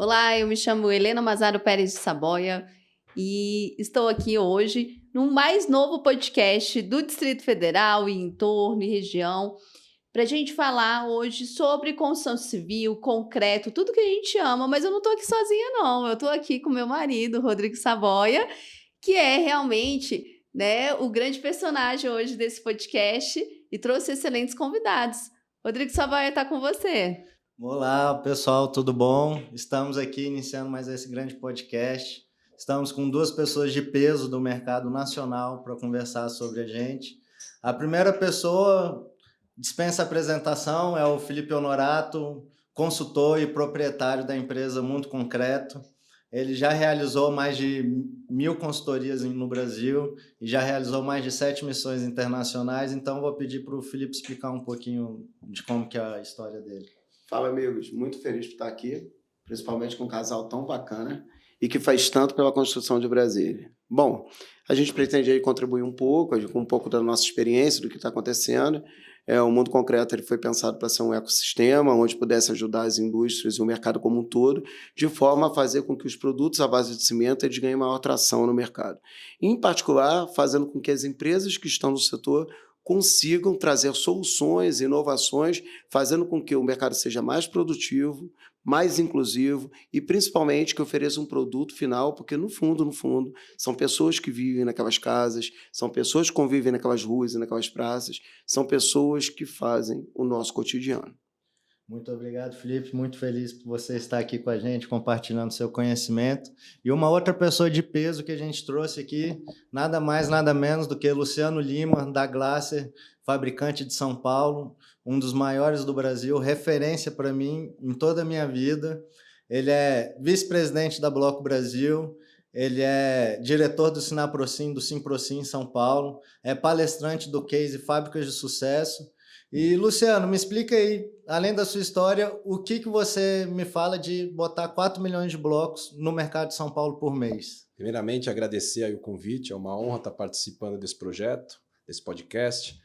Olá, eu me chamo Helena Mazaro Pérez de Saboia e estou aqui hoje no mais novo podcast do Distrito Federal e entorno e região para a gente falar hoje sobre construção civil, concreto, tudo que a gente ama, mas eu não estou aqui sozinha não, eu estou aqui com meu marido, Rodrigo Saboia, que é realmente, né, o grande personagem hoje desse podcast e trouxe excelentes convidados. Rodrigo Saboia está com você. Olá, pessoal, tudo bom? Estamos aqui iniciando mais esse grande podcast. Estamos com duas pessoas de peso do mercado nacional para conversar sobre a gente. A primeira pessoa dispensa apresentação, é o Felipe Honorato, consultor e proprietário da empresa Mundo Concreto. Ele já realizou mais de 1.000 consultorias no Brasil e já realizou mais de 7 missões internacionais, então vou pedir para o Felipe explicar um pouquinho de como que é a história dele. Fala, amigos. Muito feliz por estar aqui, principalmente com um casal tão bacana e que faz tanto pela construção de Brasília. Bom, a gente pretende aí contribuir um pouco, com um pouco da nossa experiência, do que está acontecendo. O Mundo Concreto ele foi pensado para ser um ecossistema onde pudesse ajudar as indústrias e o mercado como um todo, de forma a fazer com que os produtos à base de cimento eles ganhem maior tração no mercado. Em particular, fazendo com que as empresas que estão no setor consigam trazer soluções, inovações, fazendo com que o mercado seja mais produtivo, mais inclusivo e, principalmente, que ofereça um produto final, porque, no fundo, são pessoas que vivem naquelas casas, são pessoas que convivem naquelas ruas e naquelas praças, são pessoas que fazem o nosso cotidiano. Muito obrigado, Felipe. Muito feliz por você estar aqui com a gente, compartilhando seu conhecimento. E uma outra pessoa de peso que a gente trouxe aqui, nada mais, nada menos do que Luciano Lima, da Glaser, fabricante de São Paulo, um dos maiores do Brasil, referência para mim em toda a minha vida. Ele é vice-presidente da Bloco Brasil, ele é diretor do Sinaprocin, do Simprocin em São Paulo, é palestrante do Case Fábricas de Sucesso. E, Luciano, me explica aí, além da sua história, o que você me fala de botar 4 milhões de blocos no mercado de São Paulo por mês? Primeiramente, agradecer aí o convite, é uma honra estar participando desse projeto, desse podcast.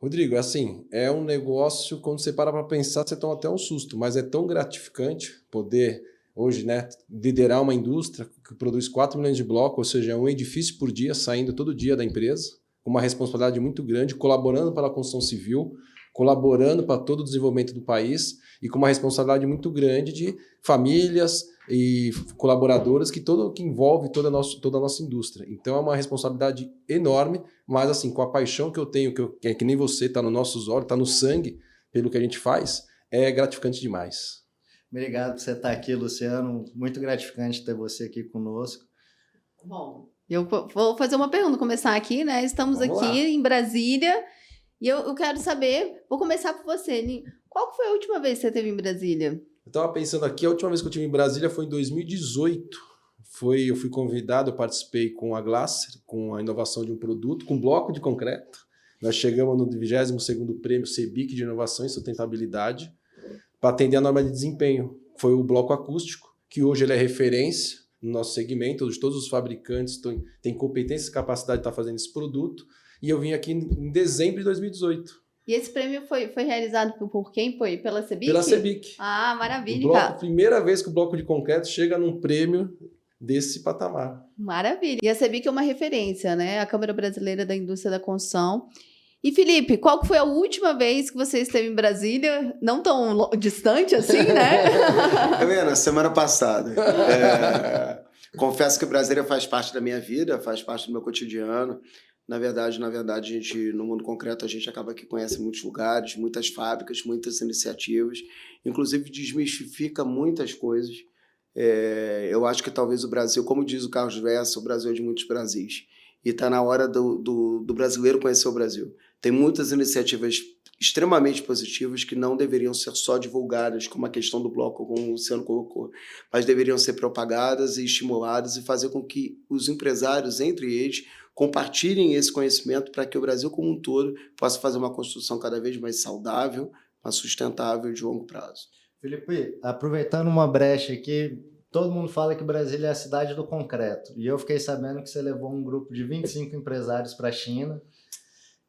Rodrigo, assim, é um negócio, quando você para pensar, você toma até um susto, mas é tão gratificante poder, hoje, né, liderar uma indústria que produz 4 milhões de blocos, ou seja, é um edifício por dia, saindo todo dia da empresa, com uma responsabilidade muito grande, colaborando para a construção civil, colaborando para todo o desenvolvimento do país e com uma responsabilidade muito grande de famílias e colaboradores que envolve toda a nossa indústria. Então é uma responsabilidade enorme, mas assim, com a paixão que eu tenho, que é que nem você, está nos nossos olhos, está no sangue, pelo que a gente faz, é gratificante demais. Obrigado por você estar aqui, Luciano. Muito gratificante ter você aqui conosco. Bom, eu vou fazer uma pergunta, começar aqui, né? Estamos Vamos aqui lá. em Brasília e eu quero saber, vou começar por você, qual que foi a última vez que você esteve em Brasília? Eu estava pensando aqui, a última vez que eu estive em Brasília foi em 2018. Eu fui convidado, eu participei com a Glaser, com a inovação de um produto, com bloco de concreto. Nós chegamos no 22º Prêmio CEBIC de Inovação e Sustentabilidade para atender a norma de desempenho. Foi o bloco acústico, que hoje ele é referência no nosso segmento, onde todos os fabricantes têm competência e capacidade de estar fazendo esse produto. E eu vim aqui em dezembro de 2018. E esse prêmio foi realizado por quem? Foi pela CEBIC? Pela CEBIC. Ah, maravilha. Primeira vez que o bloco de concreto chega num prêmio desse patamar. Maravilha. E a CEBIC é uma referência, né? A Câmara Brasileira da Indústria da Construção. E, Felipe, qual que foi a última vez que você esteve em Brasília? Não tão distante assim, né? Helena, semana passada. Confesso que Brasília faz parte da minha vida, faz parte do meu cotidiano. Na verdade, a gente, no Mundo Concreto, a gente acaba que conhece muitos lugares, muitas fábricas, muitas iniciativas, inclusive desmistifica muitas coisas. Eu acho que talvez o Brasil, como diz o Carlos Versa, o Brasil é de muitos Brasis. E está na hora do brasileiro conhecer o Brasil. Tem muitas iniciativas extremamente positivas que não deveriam ser só divulgadas, como a questão do bloco, como o Luciano colocou, mas deveriam ser propagadas e estimuladas e fazer com que os empresários, entre eles, compartilhem esse conhecimento para que o Brasil como um todo possa fazer uma construção cada vez mais saudável, mais sustentável e de longo prazo. Felipe, aproveitando uma brecha aqui, todo mundo fala que Brasília é a cidade do concreto. E eu fiquei sabendo que você levou um grupo de 25 empresários para a China.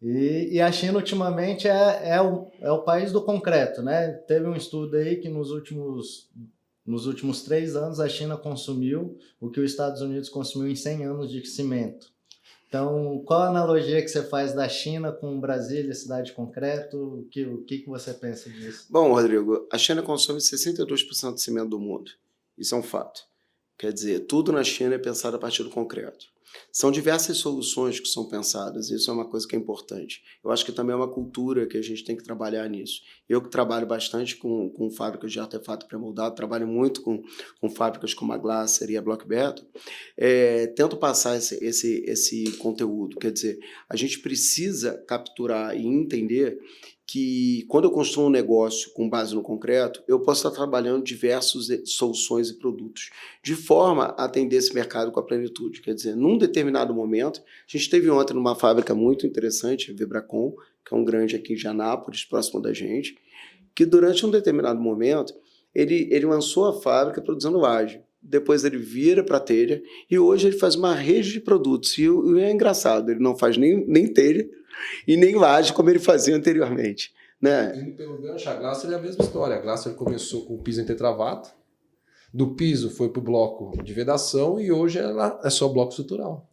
E a China, ultimamente, é o país do concreto, né? Teve um estudo aí que nos últimos Nos últimos 3 anos, a China consumiu o que os Estados Unidos consumiu em 100 anos de cimento. Então, qual a analogia que você faz da China com Brasília, cidade de concreto? O que você pensa disso? Bom, Rodrigo, a China consome 62% do cimento do mundo. Isso é um fato. Quer dizer, tudo na China é pensado a partir do concreto. São diversas soluções que são pensadas, isso é uma coisa que é importante. Eu acho que também é uma cultura que a gente tem que trabalhar nisso. Eu que trabalho bastante com fábricas de artefato pré-moldado, trabalho muito com fábricas como a Glaser e a Block Beton, tento passar esse conteúdo. Quer dizer, a gente precisa capturar e entender que quando eu construo um negócio com base no concreto, eu posso estar trabalhando diversas soluções e produtos, de forma a atender esse mercado com a plenitude. Quer dizer, num determinado momento, a gente esteve ontem numa fábrica muito interessante, a Vibracon, que é um grande aqui de Anápolis, próximo da gente, que durante um determinado momento, ele lançou a fábrica produzindo laje. Depois ele vira para a telha e hoje ele faz uma rede de produtos. E é engraçado, ele não faz nem telha, e nem laje como ele fazia anteriormente, né? Indo pelo gancho, a Glaser é a mesma história. A Glaser começou com o piso em tetravato, do piso foi para o bloco de vedação e hoje ela é só bloco estrutural.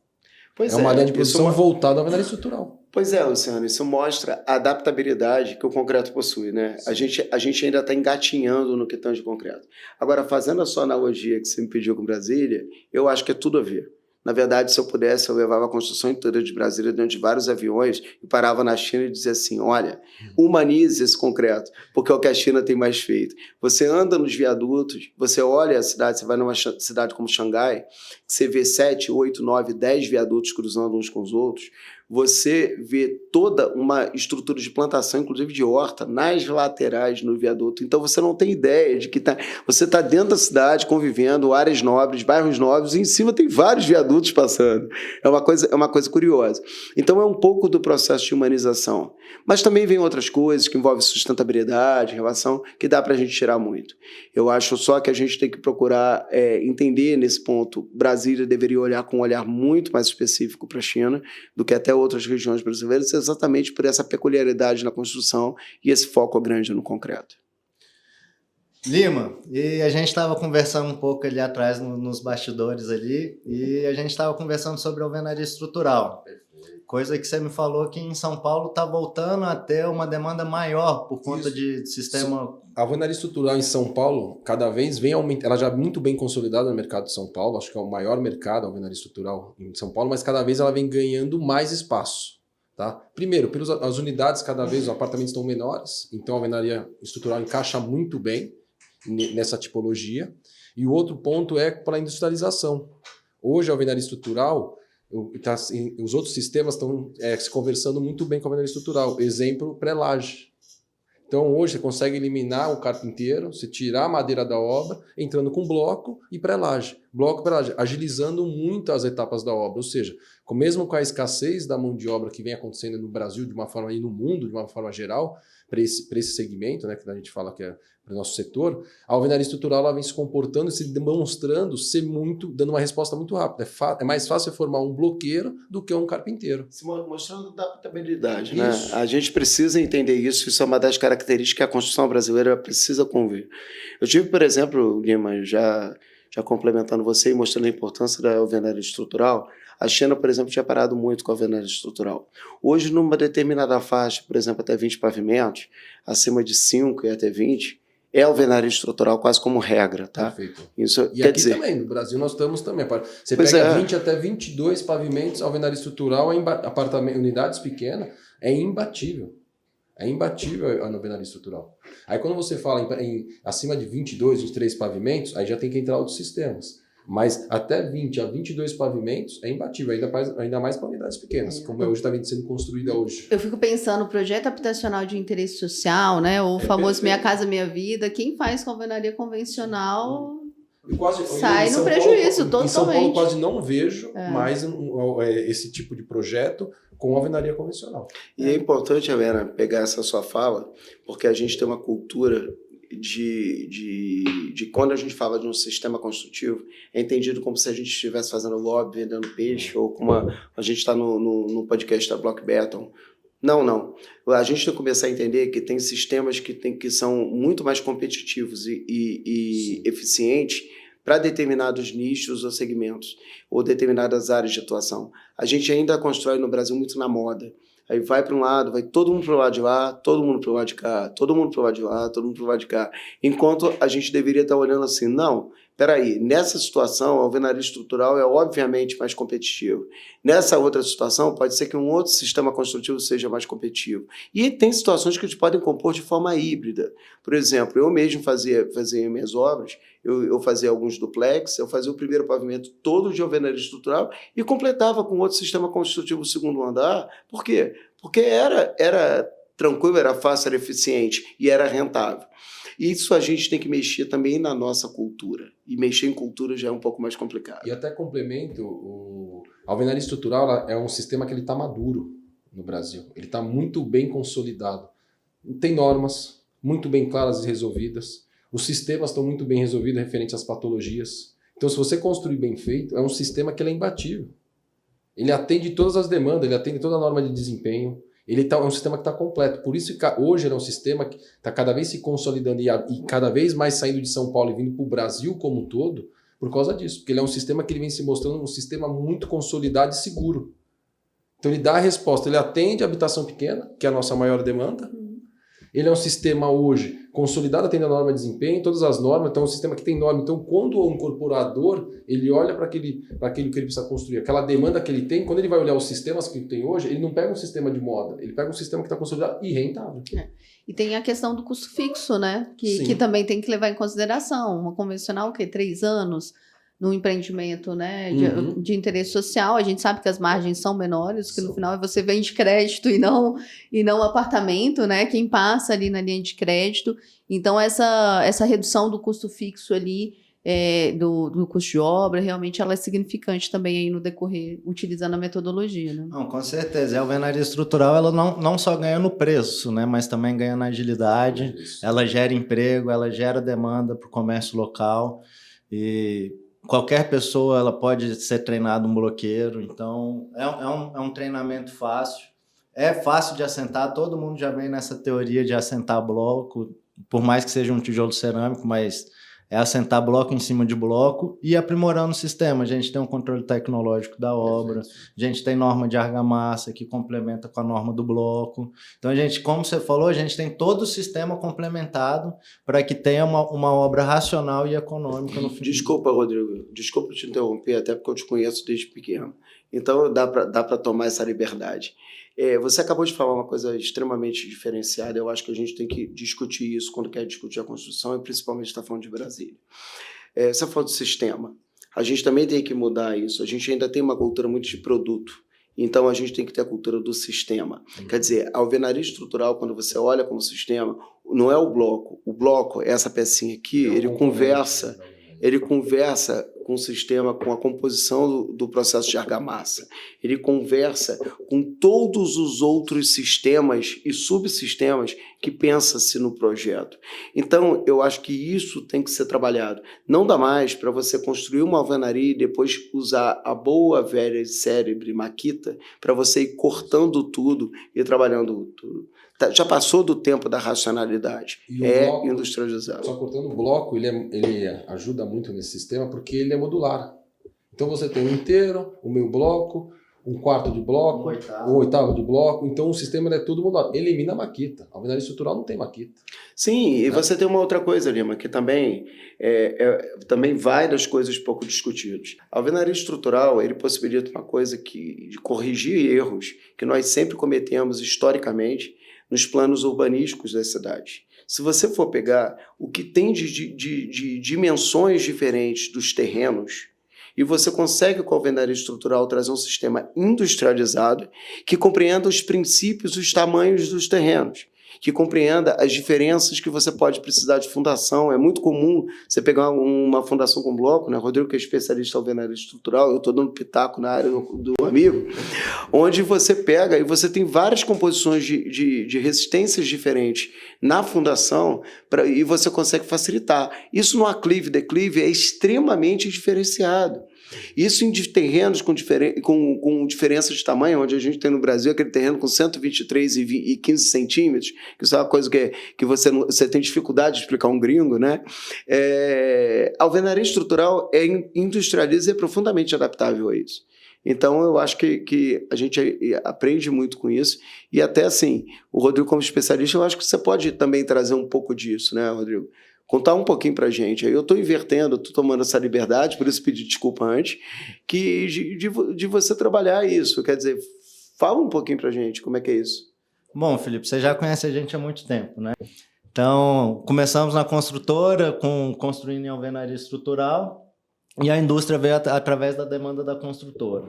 Pois uma linha de produção voltada à alvenaria estrutural. Pois é, Luciano, isso mostra a adaptabilidade que o concreto possui, né? A gente ainda está engatinhando no que tange concreto. Agora, fazendo a sua analogia que você me pediu com Brasília, eu acho que é tudo a ver. Na verdade, se eu pudesse, eu levava a construção inteira de Brasília dentro de vários aviões e parava na China e dizia assim, olha, humanize esse concreto, porque é o que a China tem mais feito. Você anda nos viadutos, você olha a cidade, você vai numa cidade como Xangai, você vê 7, 8, 9, 10 viadutos cruzando uns com os outros, você vê toda uma estrutura de plantação, inclusive de horta, nas laterais no viaduto. Então você não tem ideia de que você está dentro da cidade, convivendo, áreas nobres, bairros nobres, e em cima tem vários viadutos passando. É uma coisa curiosa. Então é um pouco do processo de humanização. Mas também vem outras coisas que envolvem sustentabilidade, relação, que dá para a gente tirar muito. Eu acho só que a gente tem que procurar entender nesse ponto. Brasília deveria olhar com um olhar muito mais específico para a China do que até outras regiões brasileiras, exatamente por essa peculiaridade na construção e esse foco grande no concreto. Lima, e a gente estava conversando um pouco ali atrás nos bastidores ali, e a gente estava conversando sobre alvenaria estrutural. Coisa que você me falou que em São Paulo está voltando a ter uma demanda maior por conta de sistema... A alvenaria estrutural em São Paulo, cada vez vem aumentando. Ela já é muito bem consolidada no mercado de São Paulo, acho que é o maior mercado, a alvenaria estrutural em São Paulo, mas cada vez ela vem ganhando mais espaço. Tá? Primeiro, as unidades cada vez, os apartamentos estão menores, então a alvenaria estrutural encaixa muito bem nessa tipologia. E o outro ponto é para a industrialização. Hoje a alvenaria estrutural... os outros sistemas estão se conversando muito bem com a alvenaria estrutural. Exemplo, pré-laje. Então, hoje, você consegue eliminar o carpinteiro, você tirar a madeira da obra, entrando com bloco e pré-laje. Bloco e pré-laje, agilizando muito as etapas da obra. Ou seja, mesmo com a escassez da mão de obra que vem acontecendo no Brasil de uma forma e no mundo, de uma forma geral, para esse segmento, né, que a gente fala que é para o nosso setor, a alvenaria estrutural ela vem se comportando e se demonstrando ser dando uma resposta muito rápida. É mais fácil formar um bloqueiro do que um carpinteiro. Mostrando adaptabilidade, né? A gente precisa entender isso, isso é uma das características que a construção brasileira precisa conviver. Eu tive, por exemplo, Guima, já complementando você e mostrando a importância da alvenaria estrutural, a China, por exemplo, tinha parado muito com a alvenaria estrutural. Hoje, numa determinada faixa, por exemplo, até 20 pavimentos, acima de 5 e até 20, é alvenaria estrutural quase como regra, tá? Perfeito. Isso E quer aqui dizer... também, no Brasil nós estamos também. Você pega 20 até 22 pavimentos, alvenaria estrutural, unidades pequenas, é imbatível. É imbatível a alvenaria estrutural. Aí quando você fala em acima de 22, 23 pavimentos, aí já tem que entrar outros sistemas. Mas até 20 a 22 pavimentos é imbatível, ainda mais para unidades pequenas, como hoje está sendo construída hoje. Eu fico pensando, projeto habitacional de interesse social, né? O famoso perfeito. Minha Casa Minha Vida, quem faz com alvenaria convencional sai no São prejuízo, Paulo, totalmente. Em São Paulo quase não vejo mais esse tipo de projeto com alvenaria convencional. E é importante, Helena, pegar essa sua fala, porque a gente tem uma cultura de quando a gente fala de um sistema construtivo, é entendido como se a gente estivesse fazendo lobby, vendendo peixe, ou como a gente está no podcast da Block Beton, Não. A gente tem que começar a entender que tem sistemas que são muito mais competitivos e eficientes para determinados nichos ou segmentos, ou determinadas áreas de atuação. A gente ainda constrói no Brasil muito na moda. Aí vai para um lado, vai todo mundo para o lado de lá, todo mundo para o lado de cá, todo mundo para o lado de lá, todo mundo para o lado de cá. Enquanto a gente deveria estar olhando assim, não, peraí, nessa situação a alvenaria estrutural é obviamente mais competitivo. Nessa outra situação pode ser que um outro sistema construtivo seja mais competitivo. E tem situações que a gente pode compor de forma híbrida. Por exemplo, eu mesmo fazia minhas obras, eu fazia alguns duplex, eu fazia o primeiro pavimento todo de alvenaria estrutural e completava com outro sistema construtivo do segundo andar. Por quê? Porque era tranquilo, era fácil, era eficiente e era rentável. Isso a gente tem que mexer também na nossa cultura. E mexer em cultura já é um pouco mais complicado. E até complemento, a alvenaria estrutural é um sistema que ele está maduro no Brasil. Ele está muito bem consolidado. Tem normas muito bem claras e resolvidas. Os sistemas estão muito bem resolvidos referente às patologias. Então, se você construir bem feito, é um sistema que ele é imbatível. Ele atende todas as demandas, ele atende toda a norma de desempenho. É um sistema que está completo. Por isso que hoje ele é um sistema que está cada vez se consolidando e cada vez mais saindo de São Paulo e vindo para o Brasil como um todo, por causa disso. Porque ele é um sistema que ele vem se mostrando um sistema muito consolidado e seguro. Então ele dá a resposta, ele atende a habitação pequena, que é a nossa maior demanda. Ele é um sistema hoje consolidado, atende a norma de desempenho, todas as normas, então é um sistema que tem norma. Então, quando o incorporador ele olha para aquilo que ele precisa construir, aquela demanda que ele tem, quando ele vai olhar os sistemas que ele tem hoje, ele não pega um sistema de moda, ele pega um sistema que está consolidado e rentável. E tem a questão do custo fixo, né? Que também tem que levar em consideração. Uma convencional, o quê? 3 anos? No empreendimento, né, de interesse social, a gente sabe que as margens são menores, que no final você vende crédito e não apartamento, né, quem passa ali na linha de crédito. Então, essa redução do custo fixo ali, do custo de obra, realmente ela é significante também aí no decorrer, utilizando a metodologia, né? Não, com certeza. A alvenaria estrutural, ela não só ganha no preço, né, mas também ganha na agilidade, ela gera emprego, ela gera demanda para o comércio local e qualquer pessoa ela pode ser treinada um bloqueiro, então é um treinamento fácil. É fácil de assentar, todo mundo já vem nessa teoria de assentar bloco, por mais que seja um tijolo cerâmico, mas é assentar bloco em cima de bloco e aprimorando o sistema. A gente tem um controle tecnológico da obra, a gente tem norma de argamassa que complementa com a norma do bloco. Então, a gente, como você falou, a gente tem todo o sistema complementado para que tenha uma obra racional e econômica no final. Desculpa, Rodrigo, desculpa te interromper, até porque eu te conheço desde pequeno. Então, dá para tomar essa liberdade. Você acabou de falar uma coisa extremamente diferenciada. Eu acho que a gente tem que discutir isso quando quer discutir a construção e principalmente está falando de Brasília. Você falou do sistema. A gente também tem que mudar isso. A gente ainda tem uma cultura muito de produto. Então, a gente tem que ter a cultura do sistema. Quer dizer, a alvenaria estrutural, quando você olha como sistema, não é o bloco. O bloco, essa pecinha aqui, ele conversa com o sistema, com a composição do processo de argamassa. Ele conversa com todos os outros sistemas e subsistemas que pensa-se no projeto. Então, eu acho que isso tem que ser trabalhado. Não dá mais para você construir uma alvenaria e depois usar a boa, velha e célebre maquita para você ir cortando tudo e trabalhando tudo. Já passou do tempo da racionalidade. Bloco, industrializado. Só cortando o bloco, ele ajuda muito nesse sistema porque ele é modular. Então você tem o inteiro, o meio bloco, um quarto de bloco, um oitavo de bloco. Então o sistema é todo modular. Elimina a maquita. A alvenaria estrutural não tem maquita. Sim, e você tem uma outra coisa, Lima, que também vai das coisas pouco discutidas. A alvenaria estrutural, ele possibilita uma coisa de corrigir erros que nós sempre cometemos historicamente nos planos urbanísticos das cidades. Se você for pegar o que tem de dimensões diferentes dos terrenos, e você consegue com a alvenaria estrutural trazer um sistema industrializado que compreenda os princípios, os tamanhos dos terrenos, que compreenda as diferenças que você pode precisar de fundação. É muito comum você pegar uma fundação com bloco, né? Rodrigo, que é especialista em alvenaria estrutural, eu estou dando pitaco na área do amigo, onde você pega e você tem várias composições de resistências diferentes na fundação e você consegue facilitar. Isso no aclive, declive é extremamente diferenciado. Isso em terrenos com diferença de tamanho, onde a gente tem no Brasil aquele terreno com 123 e 15 centímetros, que isso é uma coisa que você tem dificuldade de explicar a um gringo, né? A alvenaria estrutural industrializa e é profundamente adaptável a isso. Então, eu acho que a gente aprende muito com isso. E até assim, o Rodrigo, como especialista, eu acho que você pode também trazer um pouco disso, né, Rodrigo? Contar um pouquinho para a gente. Eu estou invertendo, estou tomando essa liberdade, por isso pedi desculpa antes, de você trabalhar isso. Quer dizer, fala um pouquinho para a gente como é que é isso. Bom, Felipe, você já conhece a gente há muito tempo, né? Então, começamos na construtora, construindo em alvenaria estrutural, e a indústria veio através da demanda da construtora.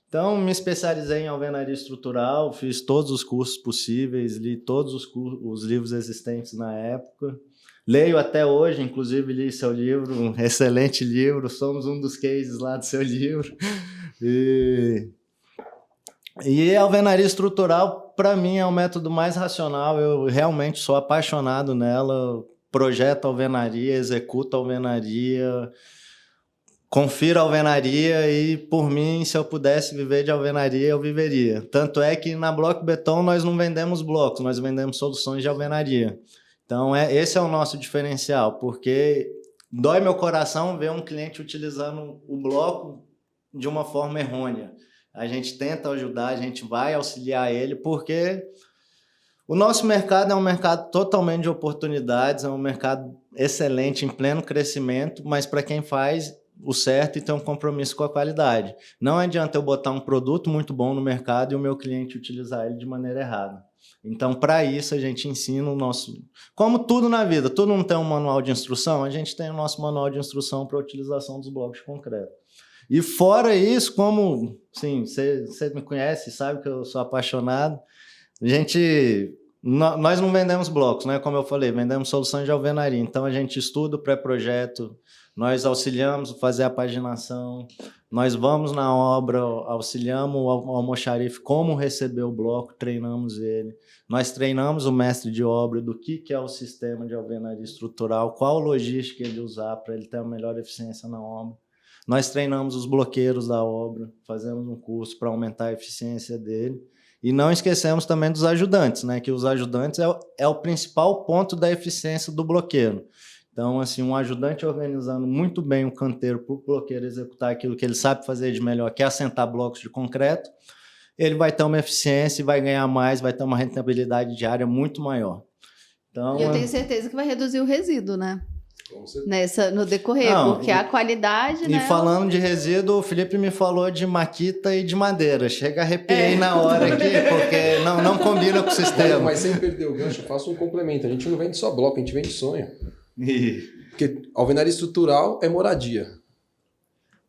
Então, me especializei em alvenaria estrutural, fiz todos os cursos possíveis, li todos os livros existentes na época. Leio até hoje, inclusive li seu livro, um excelente livro, somos um dos cases lá do seu livro. E a alvenaria estrutural, para mim, é o método mais racional, eu realmente sou apaixonado nela. Projeto alvenaria, executo alvenaria, confiro alvenaria e, por mim, se eu pudesse viver de alvenaria, eu viveria. Tanto é que na Bloco Beton nós não vendemos blocos, nós vendemos soluções de alvenaria. Então, esse é o nosso diferencial, porque dói meu coração ver um cliente utilizando o bloco de uma forma errônea. A gente tenta ajudar, a gente vai auxiliar ele, porque o nosso mercado é um mercado totalmente de oportunidades, é um mercado excelente, em pleno crescimento, mas para quem faz o certo e tem um compromisso com a qualidade. Não adianta eu botar um produto muito bom no mercado e o meu cliente utilizar ele de maneira errada. Então, para isso, a gente ensina o nosso... Como tudo na vida, tudo não tem um manual de instrução, a gente tem o nosso manual de instrução para a utilização dos blocos de concreto. E fora isso, como, sim, você me conhece, sabe que eu sou apaixonado, nós não vendemos blocos, né? Como eu falei, vendemos soluções de alvenaria. Então, a gente estuda o pré-projeto, nós auxiliamos a fazer a paginação, nós vamos na obra, auxiliamos o almoxarife como receber o bloco, treinamos ele. Nós treinamos o mestre de obra do que é o sistema de alvenaria estrutural, qual logística ele usar para ele ter a melhor eficiência na obra. Nós treinamos os bloqueiros da obra, fazemos um curso para aumentar a eficiência dele. E não esquecemos também dos ajudantes, né? Que os ajudantes é o principal ponto da eficiência do bloqueiro. Então, assim, um ajudante organizando muito bem o canteiro para o bloqueiro executar aquilo que ele sabe fazer de melhor, que é assentar blocos de concreto, ele vai ter uma eficiência e vai ganhar mais, vai ter uma rentabilidade diária muito maior. Então, E eu tenho certeza que vai reduzir o resíduo, né? No decorrer, Não, porque a qualidade, E né? falando de resíduo, o Felipe me falou de maquita e de madeira. Chega, arrepiei na hora aqui, porque não combina com o sistema. Mas sem perder o gancho, eu faço um complemento. A gente não vende só bloco, a gente vende sonho. Porque alvenaria estrutural é moradia.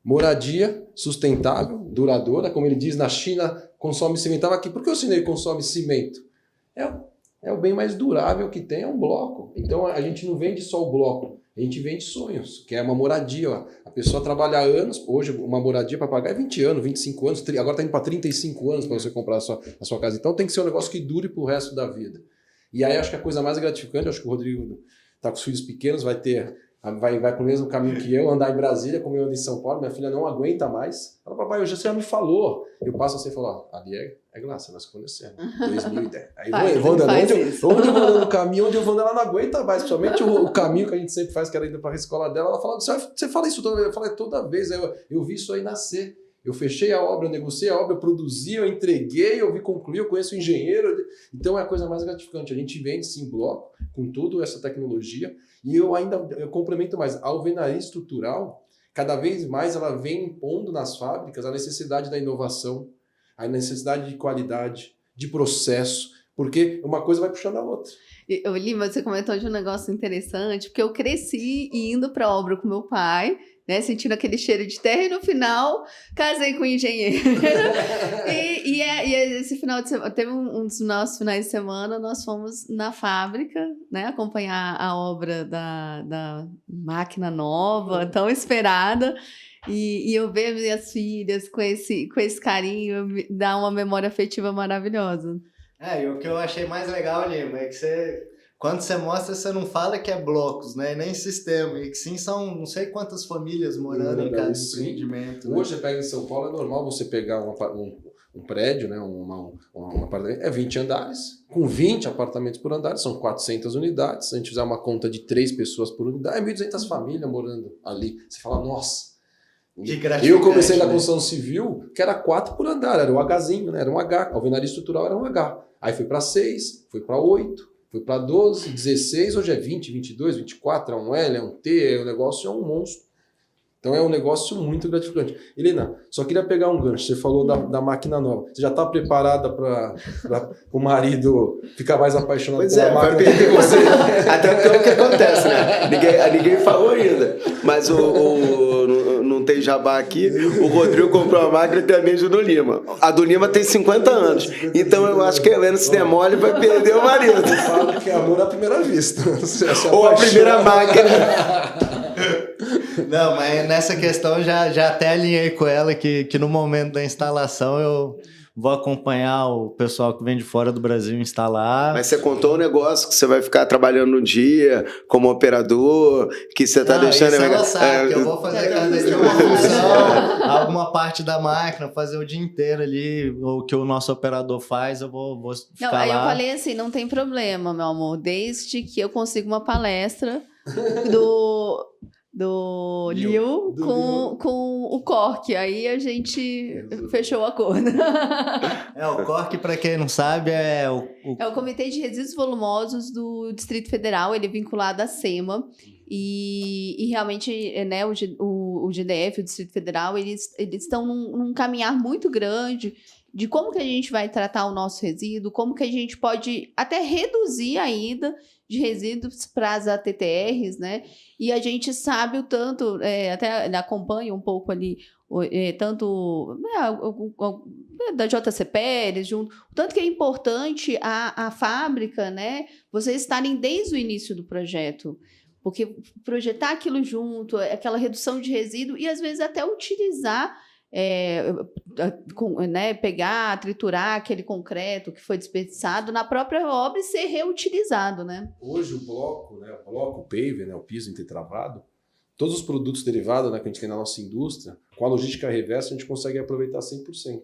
Moradia sustentável, duradoura, como ele diz, na China consome cimento. Aqui, por que o cimento consome cimento? É o bem mais durável que tem, é um bloco. Então a gente não vende só o bloco, a gente vende sonhos, que é uma moradia. Ó. A pessoa trabalha anos, hoje uma moradia para pagar é 20 anos, 25 anos, agora está indo para 35 anos para você comprar a sua casa. Então tem que ser um negócio que dure para o resto da vida. E aí acho que a coisa mais gratificante, acho que o Rodrigo está com os filhos pequenos, vai pro mesmo caminho que eu, andar em Brasília, como eu ando em São Paulo, minha filha não aguenta mais. Fala, papai, hoje você já me falou. Eu passo assim e falo, ali é glaça, nós conhecemos, 2010. Aí eu vou andando, onde eu vou andando no caminho, onde eu vou andando, ela não aguenta mais, principalmente o caminho que a gente sempre faz, que era indo para a escola dela, ela fala, você fala isso toda vez? Eu falei, toda vez, eu vi isso aí nascer. Eu fechei a obra, eu negociei a obra, eu produzi, eu entreguei, eu vi concluir, eu conheço o engenheiro. Então é a coisa mais gratificante. A gente vende sim bloco, com toda essa tecnologia, e eu complemento mais. A alvenaria estrutural, cada vez mais ela vem impondo nas fábricas a necessidade da inovação, a necessidade de qualidade, de processo, porque uma coisa vai puxando a outra. Lima, você comentou de um negócio interessante, porque eu cresci indo para a obra com meu pai, né, sentindo aquele cheiro de terra, e no final casei com um engenheiro. e esse final de semana, teve um dos nossos finais de semana, nós fomos na fábrica, né, acompanhar a obra da máquina nova, tão esperada, e eu ver minhas filhas com esse carinho, me dá uma memória afetiva maravilhosa. E o que eu achei mais legal, Lima, é que você quando você mostra, você não fala que é blocos, né? Nem sistema, e que sim são não sei quantas famílias morando em cada empreendimento. Hoje você pega em São Paulo, é normal você pegar um prédio, né? Um apartamento, é 20 andares, com 20 apartamentos por andar, são 400 unidades. Se a gente fizer uma conta de 3 pessoas por unidade, é 1.200 famílias morando ali. Você fala, nossa. Eu comecei na construção civil, que era 4 por andar, era um Hzinho, né? Era um H, a alvenaria estrutural era um H. Aí foi para 6, foi para 8, foi para 12, 16, hoje é 20, 22, 24, é um L, é um T, o negócio é um monstro. Então é um negócio muito gratificante. Helena, só queria pegar um gancho, você falou da máquina nova. Você já está preparada para o marido ficar mais apaixonado pela máquina? Pois é, vai perder você. Até porque é o que acontece, né? Ninguém falou ainda. Mas não tem jabá aqui, o Rodrigo comprou a máquina e tem a mesma do Lima. A do Lima tem 50 anos. Então eu acho que a Helena, se der mole, vai perder o marido. Eu falo que é amor à primeira vista. Ou a primeira máquina. Não, mas nessa questão já até alinhei com ela que no momento da instalação eu vou acompanhar o pessoal que vem de fora do Brasil instalar. Mas você contou um negócio que você vai ficar trabalhando um dia como operador, que você está deixando... Isso ela sabe, que eu vou fazer cada dia uma função, alguma parte da máquina, fazer o dia inteiro ali, o que o nosso operador faz, eu vou ficar lá. Aí eu falei assim, não tem problema, meu amor, desde que eu consiga uma palestra do Liu com o Cork. Aí a gente fechou o acordo. O Cork, para quem não sabe, é o Comitê de Resíduos Volumosos do Distrito Federal. Ele é vinculado à SEMA. E realmente, né, o GDF, o Distrito Federal, eles estão num caminhar muito grande de como que a gente vai tratar o nosso resíduo, como que a gente pode até reduzir a ida de resíduos para as ATTRs, né? E a gente sabe o tanto, até acompanha um pouco ali, tanto da JC Pérez, junto, o tanto que é importante a fábrica, né? Vocês estarem desde o início do projeto, porque projetar aquilo junto, aquela redução de resíduo e às vezes até utilizar, pegar, triturar aquele concreto que foi desperdiçado na própria obra e ser reutilizado, né? Hoje o bloco, o paver, né, o piso intertravado, todos os produtos derivados, né, que a gente tem na nossa indústria, com a logística reversa a gente consegue aproveitar 100%.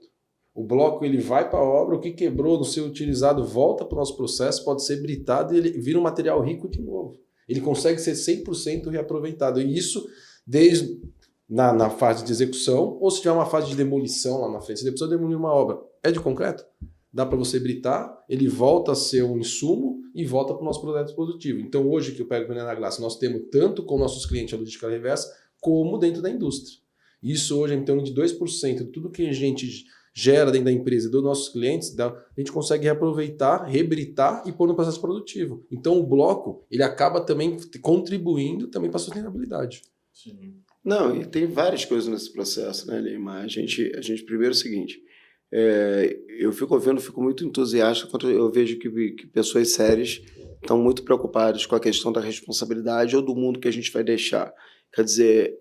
O bloco ele vai para a obra, o que quebrou no ser utilizado volta para o nosso processo, pode ser britado e ele vira um material rico de novo. Ele consegue ser 100% reaproveitado. E isso desde na fase de execução, ou se tiver uma fase de demolição lá na frente. Se precisa demolir uma obra, é de concreto? Dá para você britar, ele volta a ser um insumo e volta para o nosso processo produtivo. Então hoje que eu pego o Veneno na Glace, nós temos tanto com nossos clientes a logística reversa, como dentro da indústria. Isso hoje é em torno de 2% de tudo que a gente gera dentro da empresa e dos nossos clientes, a gente consegue reaproveitar, rebritar e pôr no processo produtivo. Então o bloco, ele acaba também contribuindo também para a sustentabilidade. Sim. Não, e tem várias coisas nesse processo, né, Lima? A gente primeiro é o seguinte, eu fico muito entusiasta quando eu vejo que pessoas sérias estão muito preocupadas com a questão da responsabilidade ou do mundo que a gente vai deixar. Quer dizer,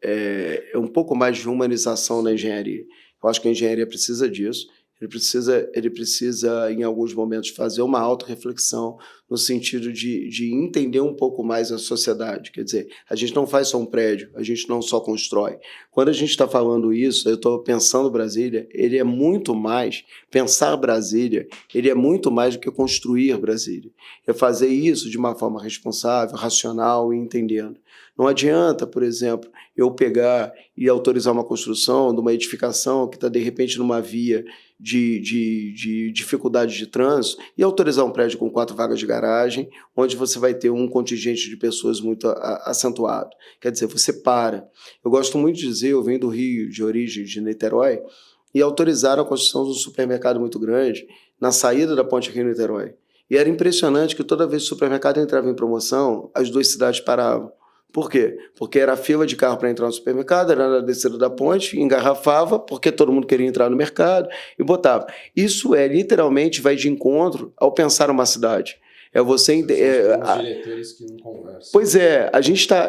é um pouco mais de humanização na engenharia. Eu acho que a engenharia precisa disso. Ele precisa, em alguns momentos, fazer uma autorreflexão no sentido de entender um pouco mais a sociedade. Quer dizer, a gente não faz só um prédio, a gente não só constrói. Quando a gente está falando isso, eu estou pensando Brasília, ele é muito mais, pensar Brasília, ele é muito mais do que construir Brasília. É fazer isso de uma forma responsável, racional e entendendo. Não adianta, por exemplo, eu pegar e autorizar uma construção de uma edificação que está, de repente, numa via de dificuldade de trânsito e autorizar um prédio com 4 vagas de garagem, onde você vai ter um contingente de pessoas muito acentuado. Quer dizer, você para. Eu gosto muito de dizer, eu venho do Rio, de origem, de Niterói, e autorizaram a construção de um supermercado muito grande na saída da Ponte Rio-Niterói. E era impressionante que toda vez que o supermercado entrava em promoção, as 2 cidades paravam. Por quê? Porque era fila de carro para entrar no supermercado, era na descida da ponte, engarrafava, porque todo mundo queria entrar no mercado e botava. Isso literalmente vai de encontro ao pensar uma cidade. É você... Os diretores que não conversam. Pois é,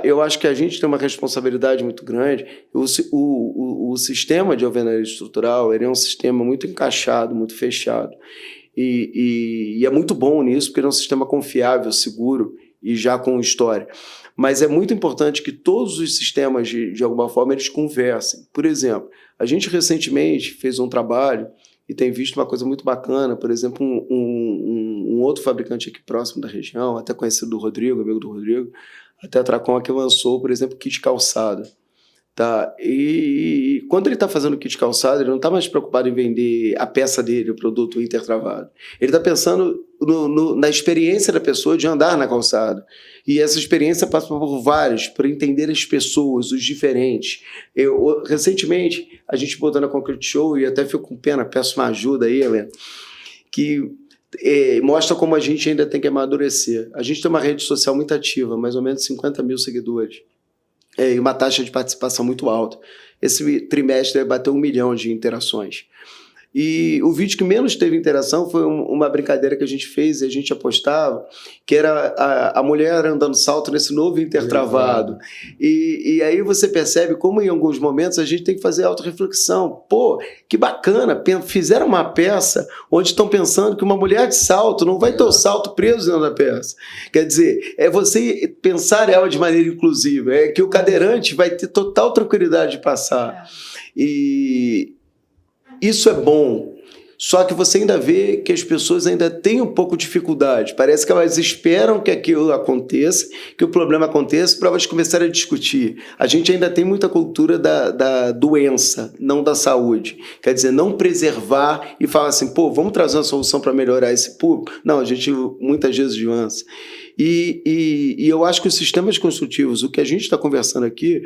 eu acho que a gente tem uma responsabilidade muito grande. O sistema de alvenaria estrutural ele é um sistema muito encaixado, muito fechado. e é muito bom nisso, porque ele é um sistema confiável, seguro e já com história. Mas é muito importante que todos os sistemas, de alguma forma, eles conversem. Por exemplo, a gente recentemente fez um trabalho e tem visto uma coisa muito bacana, por exemplo, um outro fabricante aqui próximo da região, até conhecido do Rodrigo, amigo do Rodrigo, a Tetracom, que lançou, por exemplo, kit calçado. Tá? E quando ele está fazendo kit calçado, ele não está mais preocupado em vender a peça dele, o produto intertravado. Ele está pensando na experiência da pessoa de andar na calçada. E essa experiência passa por vários, para entender as pessoas, os diferentes. Recentemente, a gente botou na Concrete Show, e até fico com pena, peço uma ajuda aí, Helena, que mostra como a gente ainda tem que amadurecer. A gente tem uma rede social muito ativa, mais ou menos 50 mil seguidores. E uma taxa de participação muito alta. Esse trimestre bateu 1 milhão de interações. E o vídeo que menos teve interação foi uma brincadeira que a gente fez e a gente apostava, que era a mulher andando salto nesse novo intertravado. E aí você percebe como em alguns momentos a gente tem que fazer autorreflexão. Pô, que bacana, fizeram uma peça onde estão pensando que uma mulher de salto não vai ter o salto preso dentro da peça. Quer dizer, é você pensar ela de maneira inclusiva, é que o cadeirante vai ter total tranquilidade de passar. E isso é bom, só que você ainda vê que as pessoas ainda têm um pouco de dificuldade. Parece que elas esperam que aquilo aconteça, que o problema aconteça, para elas começarem a discutir. A gente ainda tem muita cultura da doença, não da saúde. Quer dizer, não preservar e falar assim, pô, vamos trazer uma solução para melhorar esse público. Não, a gente muitas vezes nuance. E eu acho que os sistemas construtivos, o que a gente está conversando aqui,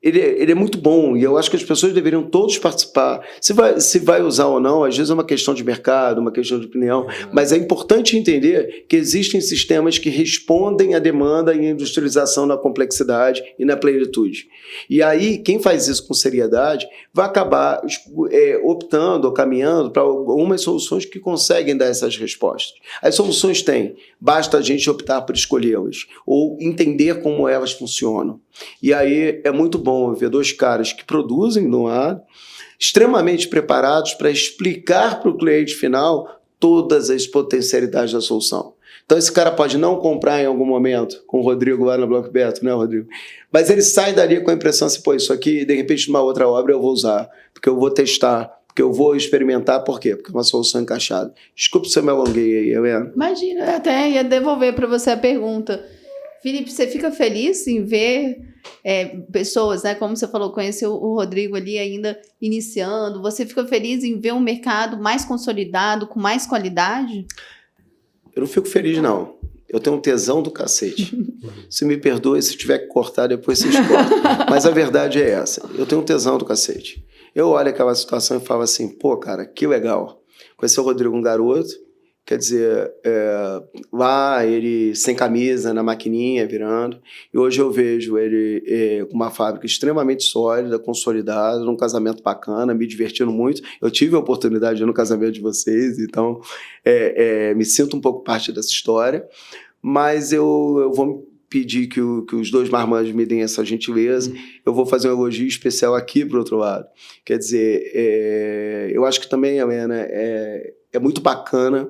ele é muito bom, e eu acho que as pessoas deveriam todos participar. Se vai usar ou não, às vezes é uma questão de mercado, uma questão de opinião, mas é importante entender que existem sistemas que respondem à demanda e à industrialização na complexidade e na plenitude. E aí, quem faz isso com seriedade vai acabar optando ou caminhando para algumas soluções que conseguem dar essas respostas. As soluções têm, basta a gente optar por escolhê-las ou entender como elas funcionam. E aí é muito bom ver dois caras que produzem no ar, extremamente preparados para explicar para o cliente final todas as potencialidades da solução. Então esse cara pode não comprar em algum momento, com o Rodrigo lá na Bloco Beto, né, Rodrigo? Mas ele sai dali com a impressão assim, pô, isso aqui, de repente, numa outra obra eu vou usar, porque eu vou testar, porque eu vou experimentar, por quê? Porque é uma solução encaixada. Desculpe se eu me alonguei aí, Helena. Imagina, eu até ia devolver para você a pergunta. Felipe, você fica feliz em ver pessoas, né? Como você falou, conheceu o Rodrigo ali ainda iniciando. Você fica feliz em ver um mercado mais consolidado, com mais qualidade? Eu não fico feliz, não. Eu tenho um tesão do cacete. Se me perdoe, se tiver que cortar, depois vocês cortam. Mas a verdade é essa. Eu tenho um tesão do cacete. Eu olho aquela situação e falo assim, pô, cara, que legal. Conheceu o Rodrigo, um garoto, quer dizer, lá ele sem camisa, na maquininha, virando. E hoje eu vejo ele com uma fábrica extremamente sólida, consolidada, num casamento bacana, me divertindo muito. Eu tive a oportunidade de ir no casamento de vocês, então me sinto um pouco parte dessa história. Mas eu vou pedir que os dois marmanjos me deem essa gentileza. Eu vou fazer um elogio especial aqui para o outro lado. Quer dizer, eu acho que também, Helena, é muito bacana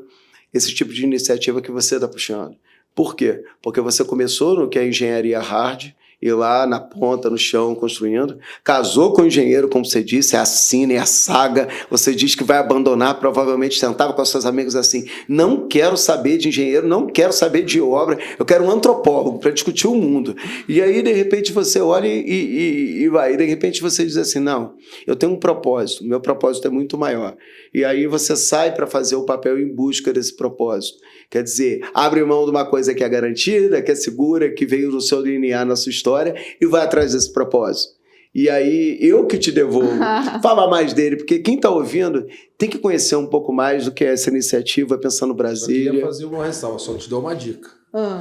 esse tipo de iniciativa que você está puxando. Por quê? Porque você começou no que é engenharia hard, e lá na ponta, no chão, construindo. Casou com o engenheiro, como você disse, é a sina, é a saga. Você diz que vai abandonar, provavelmente sentava com os seus amigos assim, não quero saber de engenheiro, não quero saber de obra, eu quero um antropólogo para discutir o mundo. E aí, de repente, você olha e vai. E, de repente, você diz assim, não, eu tenho um propósito, meu propósito é muito maior. E aí você sai para fazer o papel em busca desse propósito. Quer dizer, abre mão de uma coisa que é garantida, que é segura, que veio no seu DNA, na sua história, e vai atrás desse propósito. E aí, eu que te devolvo. Fala mais dele, porque quem está ouvindo tem que conhecer um pouco mais do que é essa iniciativa, pensando no Brasil. Eu queria fazer uma ressalva, só te dou uma dica.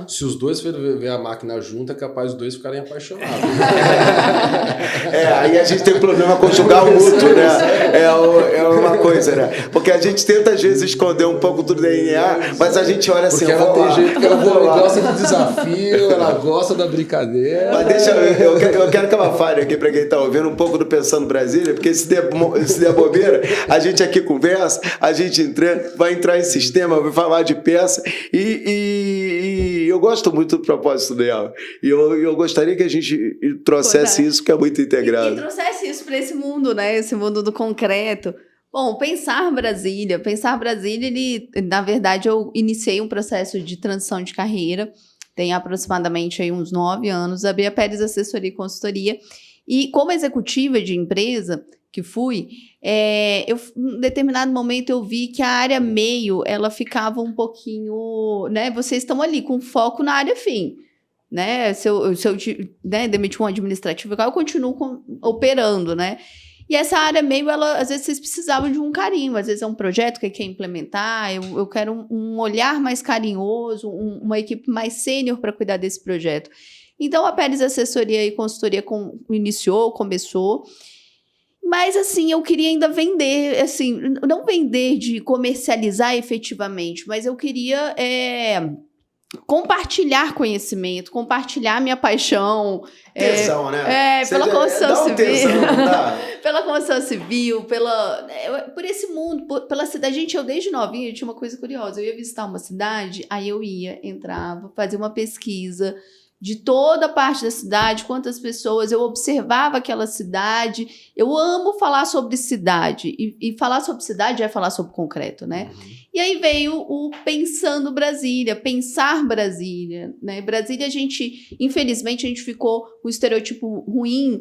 Se os dois ver a máquina junto, é capaz os dois ficarem apaixonados. Aí a gente tem um problema conjugal mútuo, né? É uma coisa, né? Porque a gente tenta, às vezes, esconder um pouco do DNA, mas a gente olha assim... Porque ela tem jeito que ela gosta do desafio, ela gosta da brincadeira. Mas deixa eu quero que ela fale aqui para quem está ouvindo um pouco do Pensando Brasília, porque se der bobeira, a gente aqui conversa, a gente vai entrar em sistema, vai falar de peça e eu gosto muito do propósito dela. E eu gostaria que a gente trouxesse isso, que é muito integrado. E trouxesse isso para esse mundo, né? Esse mundo do concreto. Bom, Pensar Brasília, ele, na verdade, eu iniciei um processo de transição de carreira, tem aproximadamente aí uns 9 anos, abri a Pérez Assessoria e Consultoria, e como executiva de empresa que fui, em determinado momento eu vi que a área meio, ela ficava um pouquinho, né, vocês estão ali com foco na área fim, né, se eu demitir um administrativo, eu continuo operando, né, e essa área meio, às vezes vocês precisavam de um carinho, às vezes é um projeto que quer implementar, eu quero um olhar mais carinhoso, uma equipe mais sênior para cuidar desse projeto. Então, a Pérez Assessoria e Consultoria começou, mas, assim, eu queria ainda vender, assim, não vender de comercializar efetivamente, mas eu queria compartilhar conhecimento, compartilhar minha paixão. Tesão, né? Pela construção civil. Tesão, tá? Pela construção civil, por esse mundo, pela cidade. Gente, eu desde novinha, eu tinha uma coisa curiosa. Eu ia visitar uma cidade, aí eu entrava, fazia uma pesquisa de toda a parte da cidade, quantas pessoas, eu observava aquela cidade. Eu amo falar sobre cidade, e falar sobre cidade é falar sobre concreto, né? E aí veio o Pensando Brasília, Pensar Brasília, né? Brasília, infelizmente, a gente ficou com o estereotipo ruim,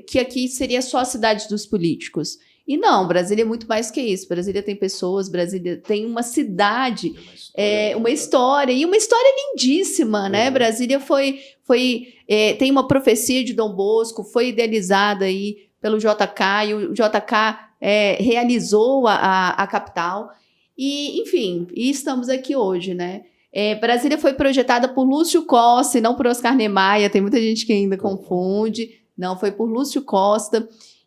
que aqui seria só a cidade dos políticos. E não, Brasília é muito mais que isso. Brasília tem pessoas, Brasília tem uma cidade, uma história, e uma história lindíssima, né? Brasília tem uma profecia de Dom Bosco, foi idealizada aí pelo JK, e o JK realizou a capital. E, enfim, estamos aqui hoje, né? Brasília foi projetada por Lúcio Costa e não por Oscar Niemeyer, tem muita gente que ainda confunde. Não, foi por Lúcio Costa.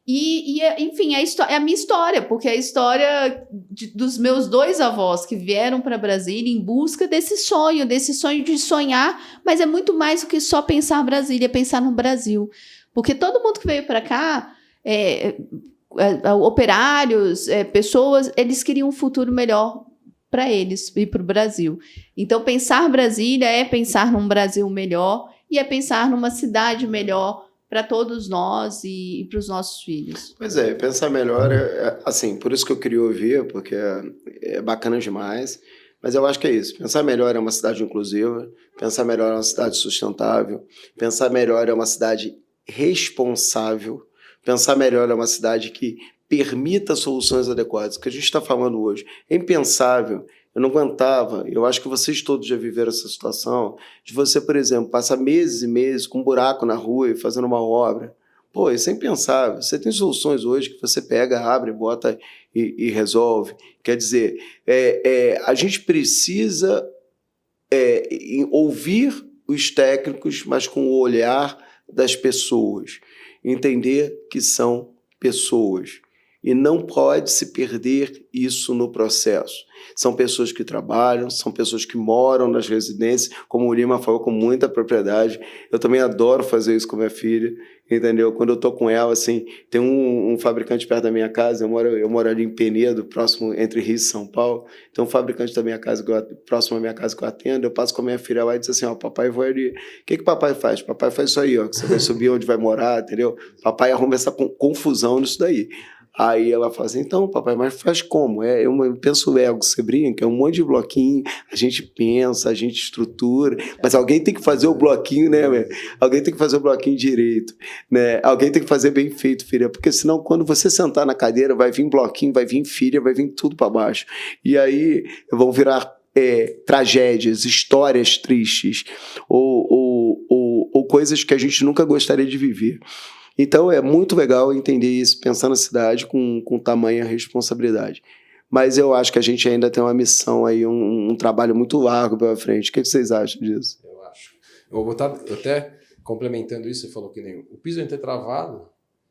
Enfim, é a minha história, porque é a história dos meus 2 avós que vieram para Brasília em busca desse sonho de sonhar, mas é muito mais do que só pensar Brasília, pensar no Brasil. Porque todo mundo que veio para cá, operários, pessoas, eles queriam um futuro melhor para eles e para o Brasil. Então, pensar Brasília é pensar num Brasil melhor e é pensar numa cidade melhor para todos nós e para os nossos filhos. Pois é, pensar melhor, assim, por isso que eu queria ouvir, porque é bacana demais, mas eu acho que é isso. Pensar melhor é uma cidade inclusiva, pensar melhor é uma cidade sustentável, pensar melhor é uma cidade responsável, pensar melhor é uma cidade que permita soluções adequadas. O que a gente está falando hoje é impensável. Eu não aguentava, eu acho que vocês todos já viveram essa situação, de você, por exemplo, passar meses e meses com um buraco na rua e fazendo uma obra. Pô, isso é impensável. Você tem soluções hoje que você pega, abre, bota e resolve. Quer dizer, a gente precisa ouvir os técnicos, mas com o olhar das pessoas. Entender que são pessoas. E não pode se perder isso no processo. São pessoas que trabalham, são pessoas que moram nas residências, como o Lima falou com muita propriedade. Eu também adoro fazer isso com minha filha, entendeu? Quando eu estou com ela, assim, tem um fabricante perto da minha casa, eu moro ali em Penedo, próximo entre Rio e São Paulo, tem um fabricante da minha casa, próximo à minha casa que eu atendo, eu passo com a minha filha lá e diz assim, papai vai ali. O que papai faz? Papai faz isso aí, que você vai subir onde vai morar, entendeu? Papai arruma essa confusão nisso daí. Aí ela fala assim, então, papai, mas faz como? Eu penso Lego, você brinca, é um monte de bloquinho, a gente pensa, a gente estrutura, mas alguém tem que fazer o bloquinho, né, velho? Alguém tem que fazer o bloquinho direito, né? Alguém tem que fazer bem feito, filha, porque senão quando você sentar na cadeira, vai vir bloquinho, vai vir filha, vai vir tudo para baixo. E aí vão virar tragédias, histórias tristes, ou coisas que a gente nunca gostaria de viver. Então, é muito legal entender isso, pensar na cidade com tamanha responsabilidade. mas eu acho que a gente ainda tem uma missão aí, um trabalho muito largo pela frente. O que vocês acham disso? Eu acho. Eu vou estar até complementando isso, você falou que nem o piso entretravado,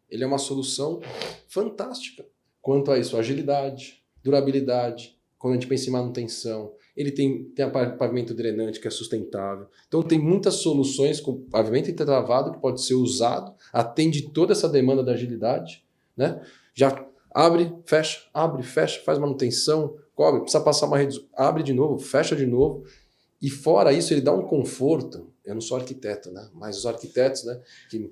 ele é uma solução fantástica quanto a isso, agilidade, durabilidade, quando a gente pensa em manutenção. Ele tem pavimento drenante que é sustentável. Então tem muitas soluções com pavimento entretravado que pode ser usado, atende toda essa demanda da agilidade, né? Já abre, fecha, faz manutenção, cobre, precisa passar uma rede, abre de novo, fecha de novo. E fora isso, ele dá um conforto. Eu não sou arquiteto, né? Mas os arquitetos, né? Que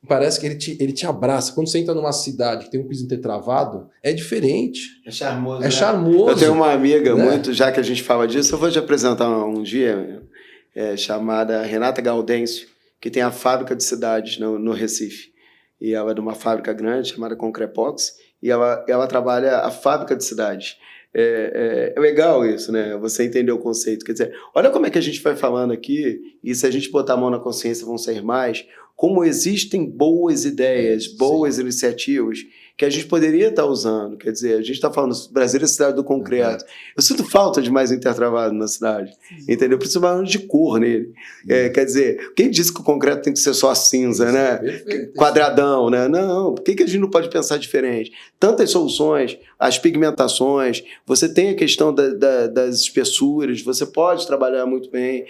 parece que ele te abraça. Quando você entra numa cidade que tem um piso entretravado, é diferente. É charmoso, É charmoso. Eu tenho uma amiga, né? já que a gente fala disso, eu vou te apresentar um dia, chamada Renata Gaudêncio, que tem a fábrica de cidades no Recife. E ela é de uma fábrica grande chamada Concrepox, e ela trabalha a fábrica de cidades. É legal isso, né? Você entender o conceito. Quer dizer, olha como é que a gente vai falando aqui, e se a gente botar a mão na consciência vão sair mais, como existem boas ideias, boas iniciativas que a gente poderia estar usando. Quer dizer, a gente está falando, Brasília é a cidade do concreto. Eu sinto falta de mais intertravado na cidade, entendeu? Principalmente de cor nele. Quer dizer, quem disse que o concreto tem que ser só cinza, né? Perfeito. Quadradão, né? Não, por que a gente não pode pensar diferente? Tantas soluções, as pigmentações, você tem a questão das espessuras, você pode trabalhar muito bem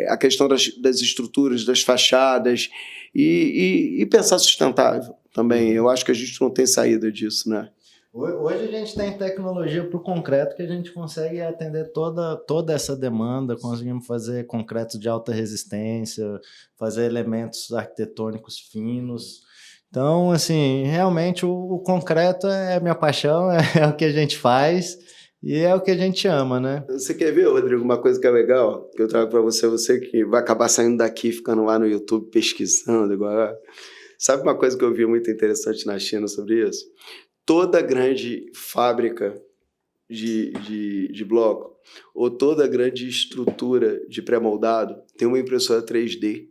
a questão das estruturas, das fachadas e pensar sustentável também. Eu acho que a gente não tem saída disso, né? Hoje a gente tem tecnologia para o concreto que a gente consegue atender toda essa demanda, conseguimos fazer concreto de alta resistência, fazer elementos arquitetônicos finos. Então, assim, realmente o concreto é minha paixão, é o que a gente faz e é o que a gente ama, né? Você quer ver, Rodrigo, uma coisa que é legal, que eu trago para você que vai acabar saindo daqui, ficando lá no YouTube pesquisando igual. Sabe uma coisa que eu vi muito interessante na China sobre isso? Toda grande fábrica de bloco ou toda grande estrutura de pré-moldado tem uma impressora 3D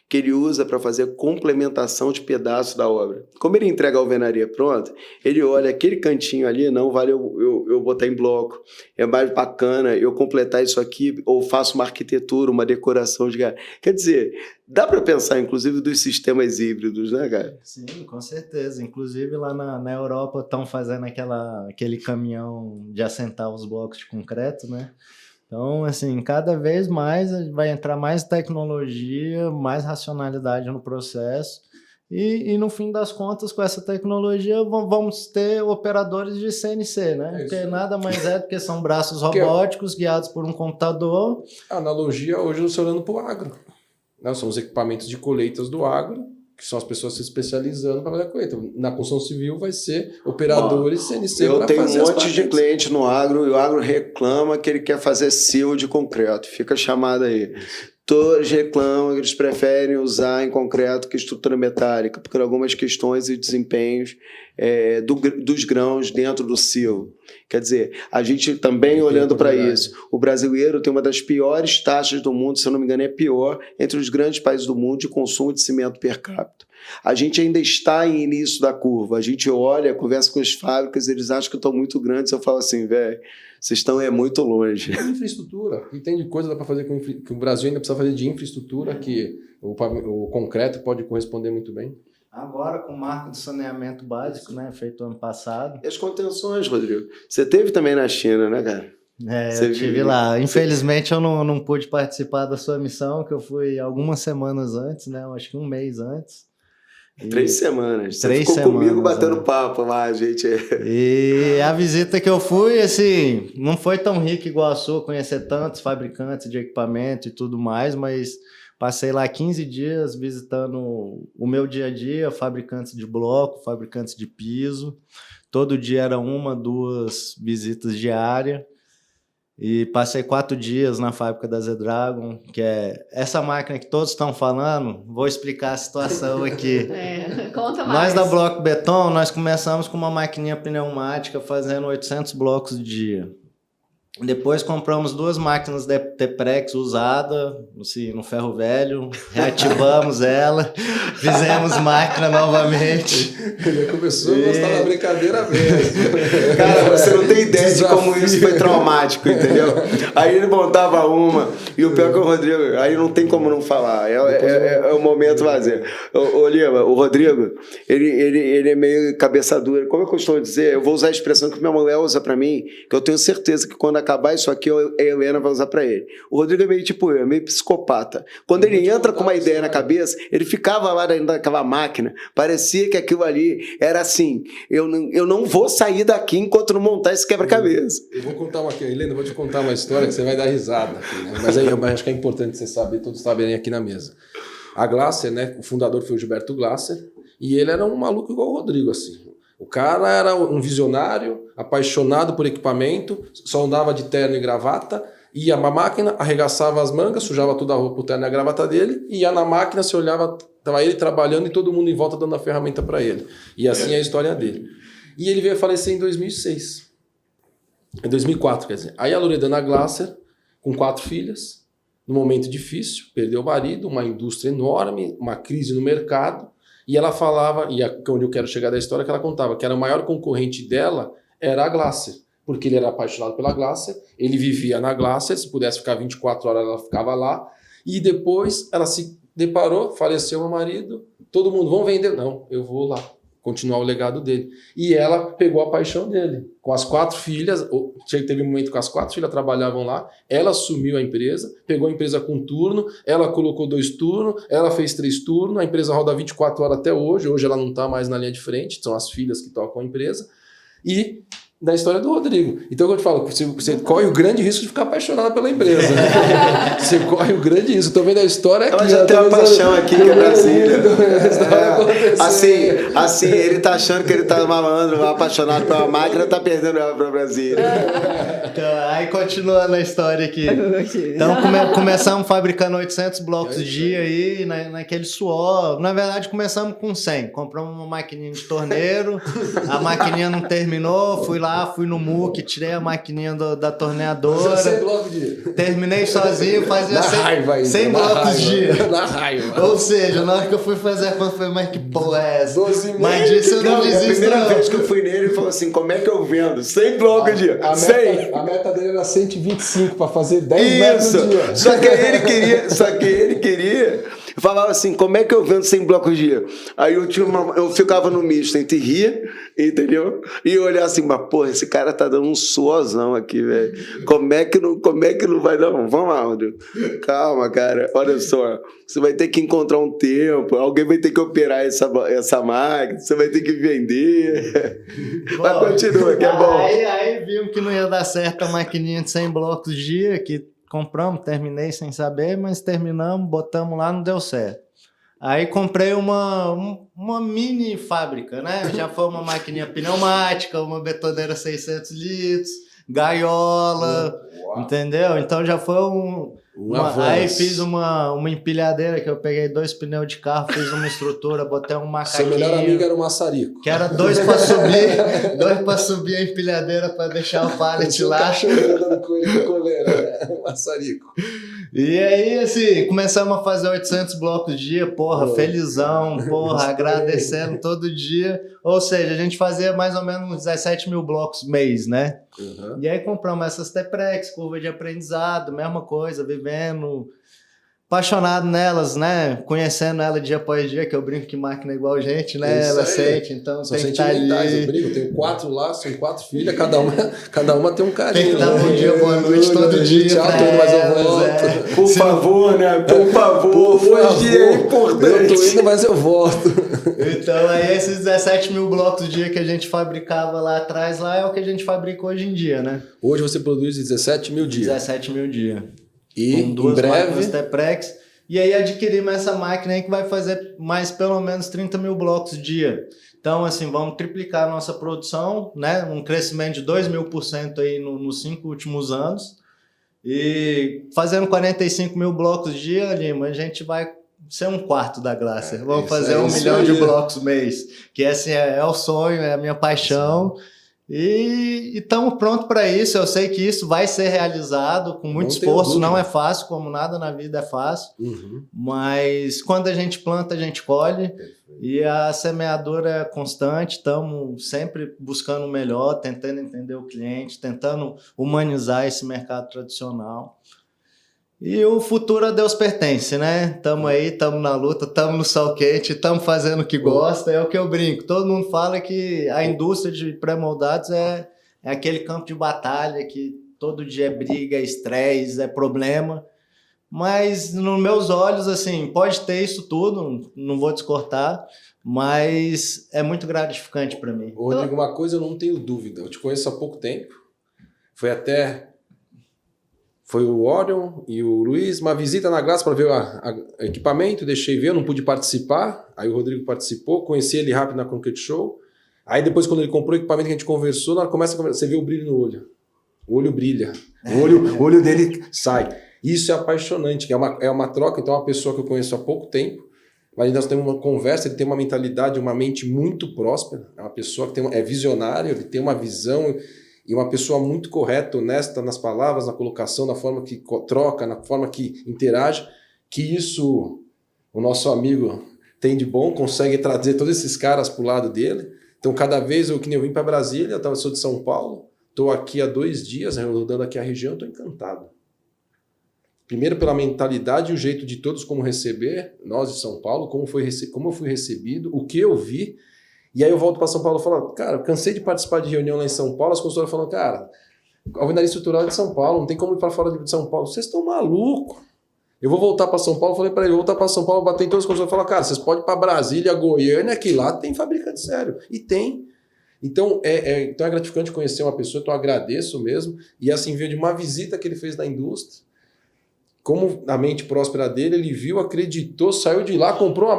que ele usa para fazer complementação de pedaços da obra. Como ele entrega a alvenaria pronta, ele olha aquele cantinho ali, não vale eu botar em bloco, é mais bacana eu completar isso aqui, ou faço uma arquitetura, uma decoração de... Quer dizer, dá para pensar, inclusive, dos sistemas híbridos, né, cara? Sim, com certeza. Inclusive, lá na Europa estão fazendo aquele caminhão de assentar os blocos de concreto, né? Então, assim, cada vez mais vai entrar mais tecnologia, mais racionalidade no processo e no fim das contas, com essa tecnologia, vamos ter operadores de CNC, né? Porque nada mais é do que são braços robóticos guiados por um computador. A analogia hoje nós olhando para o agro. Né? São os equipamentos de colheitas do agro, que são as pessoas se especializando para fazer a colheita. Na construção civil vai ser operadores CNC para fazer as Eu tenho um monte de cliente no agro e o agro reclama que ele quer fazer seal de concreto. Fica chamado aí. Todos reclamam que eles preferem usar em concreto que estrutura metálica, por algumas questões e desempenhos dos grãos dentro do silo. Quer dizer, a gente também olhando para isso, o brasileiro tem uma das piores taxas do mundo, se eu não me engano é pior, entre os grandes países do mundo de consumo de cimento per capita. A gente ainda está em início da curva, a gente olha, conversa com as fábricas, eles acham que estão muito grandes, eu falo assim, velho, vocês estão muito longe. Infraestrutura, e tem de coisa dá para fazer que o Brasil ainda precisa fazer de infraestrutura, que o concreto pode corresponder muito bem. Agora, com o marco de saneamento básico, né, feito ano passado. E as contenções, Rodrigo? Você teve também na China, né, cara? Eu estive lá. Infelizmente, eu não pude participar da sua missão, que eu fui algumas semanas antes, né, acho que um mês antes. 3 semanas. Você 3 ficou semanas, comigo batendo papo lá, gente. E a visita que eu fui, assim, não foi tão rica igual a sua, conhecer tantos fabricantes de equipamento e tudo mais, mas passei lá 15 dias visitando o meu dia a dia, fabricantes de bloco, fabricantes de piso. Todo dia era 1, 2 visitas diárias. E passei 4 dias na fábrica da Z-Dragon, que é essa máquina que todos estão falando. Vou explicar a situação aqui. Conta mais. Nós da Bloco Beton, nós começamos com uma maquininha pneumática fazendo 800 blocos de dia. Depois compramos 2 máquinas de Teprex usada, assim, no ferro velho, reativamos ela, fizemos máquina novamente. Ele começou a gostar da brincadeira mesmo. Cara, você não tem ideia de como isso foi traumático, entendeu? Aí ele montava uma, e o pior que o Rodrigo, aí não tem como não falar, é o momento vazio. Ô Lima, o Rodrigo, ele é meio cabeça dura. Como eu costumo dizer, eu vou usar a expressão que minha mulher usa pra mim, que eu tenho certeza que quando acabar isso aqui, a Helena vai usar pra ele. O Rodrigo é meio tipo eu, é meio psicopata. Quando ele entra com uma ideia na cabeça, ele ficava lá dentro daquela máquina, parecia que aquilo ali era assim, eu não vou sair daqui enquanto não montar esse quebra-cabeça. Eu vou contar uma aqui, Helena, eu vou te contar uma história que você vai dar risada aqui, né? Mas aí eu acho que é importante você saber, todos saberem aqui na mesa. A Glasser, né? O fundador foi o Gilberto Glasser, e ele era um maluco igual o Rodrigo, assim. O cara era um visionário, apaixonado por equipamento, só andava de terno e gravata, ia pra máquina, arregaçava as mangas, sujava toda a roupa, o terno e a gravata dele, ia na máquina, se olhava, tava ele trabalhando e todo mundo em volta dando a ferramenta para ele. E assim é a história dele. E ele veio a falecer em 2006. Em 2004, quer dizer. Aí a Loredana Glasser, com 4 filhas, num momento difícil, perdeu o marido, uma indústria enorme, uma crise no mercado, e ela falava, e onde eu quero chegar da história, que ela contava que era o maior concorrente dela era a Glasser, porque ele era apaixonado pela Glasser, ele vivia na Glasser, se pudesse ficar 24 horas ela ficava lá, e depois ela se deparou, faleceu meu marido, todo mundo, vão vender? Não, eu vou lá, continuar o legado dele. E ela pegou a paixão dele, com as 4 filhas, teve um momento que as 4 filhas trabalhavam lá, ela assumiu a empresa, pegou a empresa com turno, ela colocou 2 turnos, ela fez 3 turnos, a empresa roda 24 horas até hoje ela não está mais na linha de frente, são as filhas que tocam a empresa, e da história do Rodrigo. Então, eu te falo, você corre o grande risco de ficar apaixonado pela empresa. Você corre o grande risco. Estou vendo a história aqui. Ela já tem uma paixão aqui que é Brasília. Assim, ele tá achando que ele tá malandro, apaixonado pela máquina, tá perdendo ela pra Brasília. Então, aí continuando a história aqui. Então começamos fabricando 800 blocos dia aí, naquele suor. Na verdade, começamos com 100. Compramos uma maquininha de torneiro, a maquininha não terminou, fui no MUC, tirei a maquininha da torneadora. 100 blocos dia. Terminei sozinho, fazia 100 blocos dia. Na raiva. Ou seja, na hora que eu fui fazer a conta, eu falei, mas que porra é essa? 12 Mas disso eu não A desisto, primeira não. vez que eu fui nele, ele falou assim, como é que eu vendo? 100 blocos dia. 100. A meta dele era 125 para fazer 10 metros no dia. Só que ele queria, eu falava assim, como é que eu vendo 100 blocos dia? Aí eu ficava no misto entre rir, entendeu? E olhar assim, mas porra, esse cara tá dando um suozão aqui, velho. Como é que não vai dar? Vamos lá, Rodrigo. Calma, cara. Olha só, você vai ter que encontrar um tempo, alguém vai ter que operar essa máquina, você vai ter que vender. Mas continua, que é bom. Aí vimos que não ia dar certo a maquininha de 100 blocos dia, que compramos, terminei sem saber, mas terminamos, botamos lá, não deu certo. Aí comprei uma mini fábrica, né? Já foi uma maquininha pneumática, uma betoneira 600 litros, gaiola, entendeu? Então já foi aí fiz uma empilhadeira que eu peguei 2 pneus de carro, fiz uma estrutura, botei um macaquinho. Seu melhor amigo era o maçarico. Que era 2 para subir a empilhadeira para deixar o pallet lá. Andando com ele com coleira, o maçarico. E aí, assim, começamos a fazer 800 blocos dia, felizão, agradecendo todo dia. Ou seja, a gente fazia mais ou menos uns 17 mil blocos mês, né? Uhum. E aí compramos essas Teprex, curva de aprendizado, mesma coisa, vivendo, apaixonado nelas, né? Conhecendo ela dia após dia, que eu brinco que máquina é igual a gente, né? Ela sente, então são tem que estar ali. Eu brinco, eu tenho 4 lá, são 4 filhas, cada uma tem um carinho. Tem que dar bom dia, boa noite todo dia. Tchau, mas eu volto. Por favor, né? Por favor, hoje é importante. Eu tô indo, mas eu volto. Então, aí esses 17 mil blocos dia que a gente fabricava lá atrás, lá é o que a gente fabrica hoje em dia, né? Hoje você produz 17 mil dias. 17 mil dias. E com 2 em breve... máquinas Teprex. E aí adquirimos essa máquina aí que vai fazer mais pelo menos 30 mil blocos dia. Então, assim, vamos triplicar a nossa produção, né? Um crescimento de 2.000% aí nos 5 últimos anos. E fazendo 45 mil blocos dia, Lima, a gente vai ser um quarto da Glasser. Vamos fazer 1 milhão de blocos mês. Que assim, é o sonho, é a minha paixão. E estamos prontos para isso. Eu sei que isso vai ser realizado com muito Não tenho esforço. dúvida. Não é fácil, como nada na vida é fácil. Uhum. Mas quando a gente planta, a gente colhe. E a semeadura é constante. Estamos sempre buscando o melhor, tentando entender o cliente, tentando humanizar esse mercado tradicional. E o futuro a Deus pertence, né? Estamos aí, estamos na luta, estamos no sol quente, estamos fazendo o que gosta, é o que eu brinco. Todo mundo fala que a indústria de pré-moldados é aquele campo de batalha que todo dia é briga, é estresse, é problema. Mas nos meus olhos, assim, pode ter isso tudo, não vou descortar, mas é muito gratificante para mim. Ô, Rodrigo, uma coisa eu não tenho dúvida. Eu te conheço há pouco tempo. Foi o Orion e o Luiz, uma visita na Graça para ver o equipamento, deixei ver, eu não pude participar, aí o Rodrigo participou, conheci ele rápido na Concrete Show, aí depois quando ele comprou o equipamento que a gente conversou, na hora que começa a conversar, você vê o brilho no olho, o olho brilha, o olho dele sai. Isso é apaixonante, que é uma troca, então é uma pessoa que eu conheço há pouco tempo, mas nós temos uma conversa, ele tem uma mentalidade, uma mente muito próspera, é uma pessoa que é visionário, ele tem uma visão... E uma pessoa muito correta, honesta nas palavras, na colocação, na forma que troca, na forma que interage, que isso o nosso amigo tem de bom, consegue trazer todos esses caras para o lado dele. Então, cada vez que nem eu vim para Brasília, eu sou de São Paulo, estou aqui há 2 dias, rodando aqui a região, estou encantado. Primeiro pela mentalidade e o jeito de todos como receber, nós de São Paulo, como eu fui recebido, o que eu vi. E aí eu volto para São Paulo e falo, cara, eu cansei de participar de reunião lá em São Paulo, as consultoras falam, cara, a alvenaria estrutural é de São Paulo, não tem como ir para fora de São Paulo. Vocês estão malucos. Eu vou voltar para São Paulo, falei para ele, vou voltar para São Paulo, bater em todas as consultoras e falar, cara, vocês podem ir para Brasília, Goiânia, que lá tem fabricante sério. E tem. Então é gratificante conhecer uma pessoa, então eu agradeço mesmo. E assim, veio de uma visita que ele fez na indústria, como a mente próspera dele, ele viu, acreditou, saiu de lá,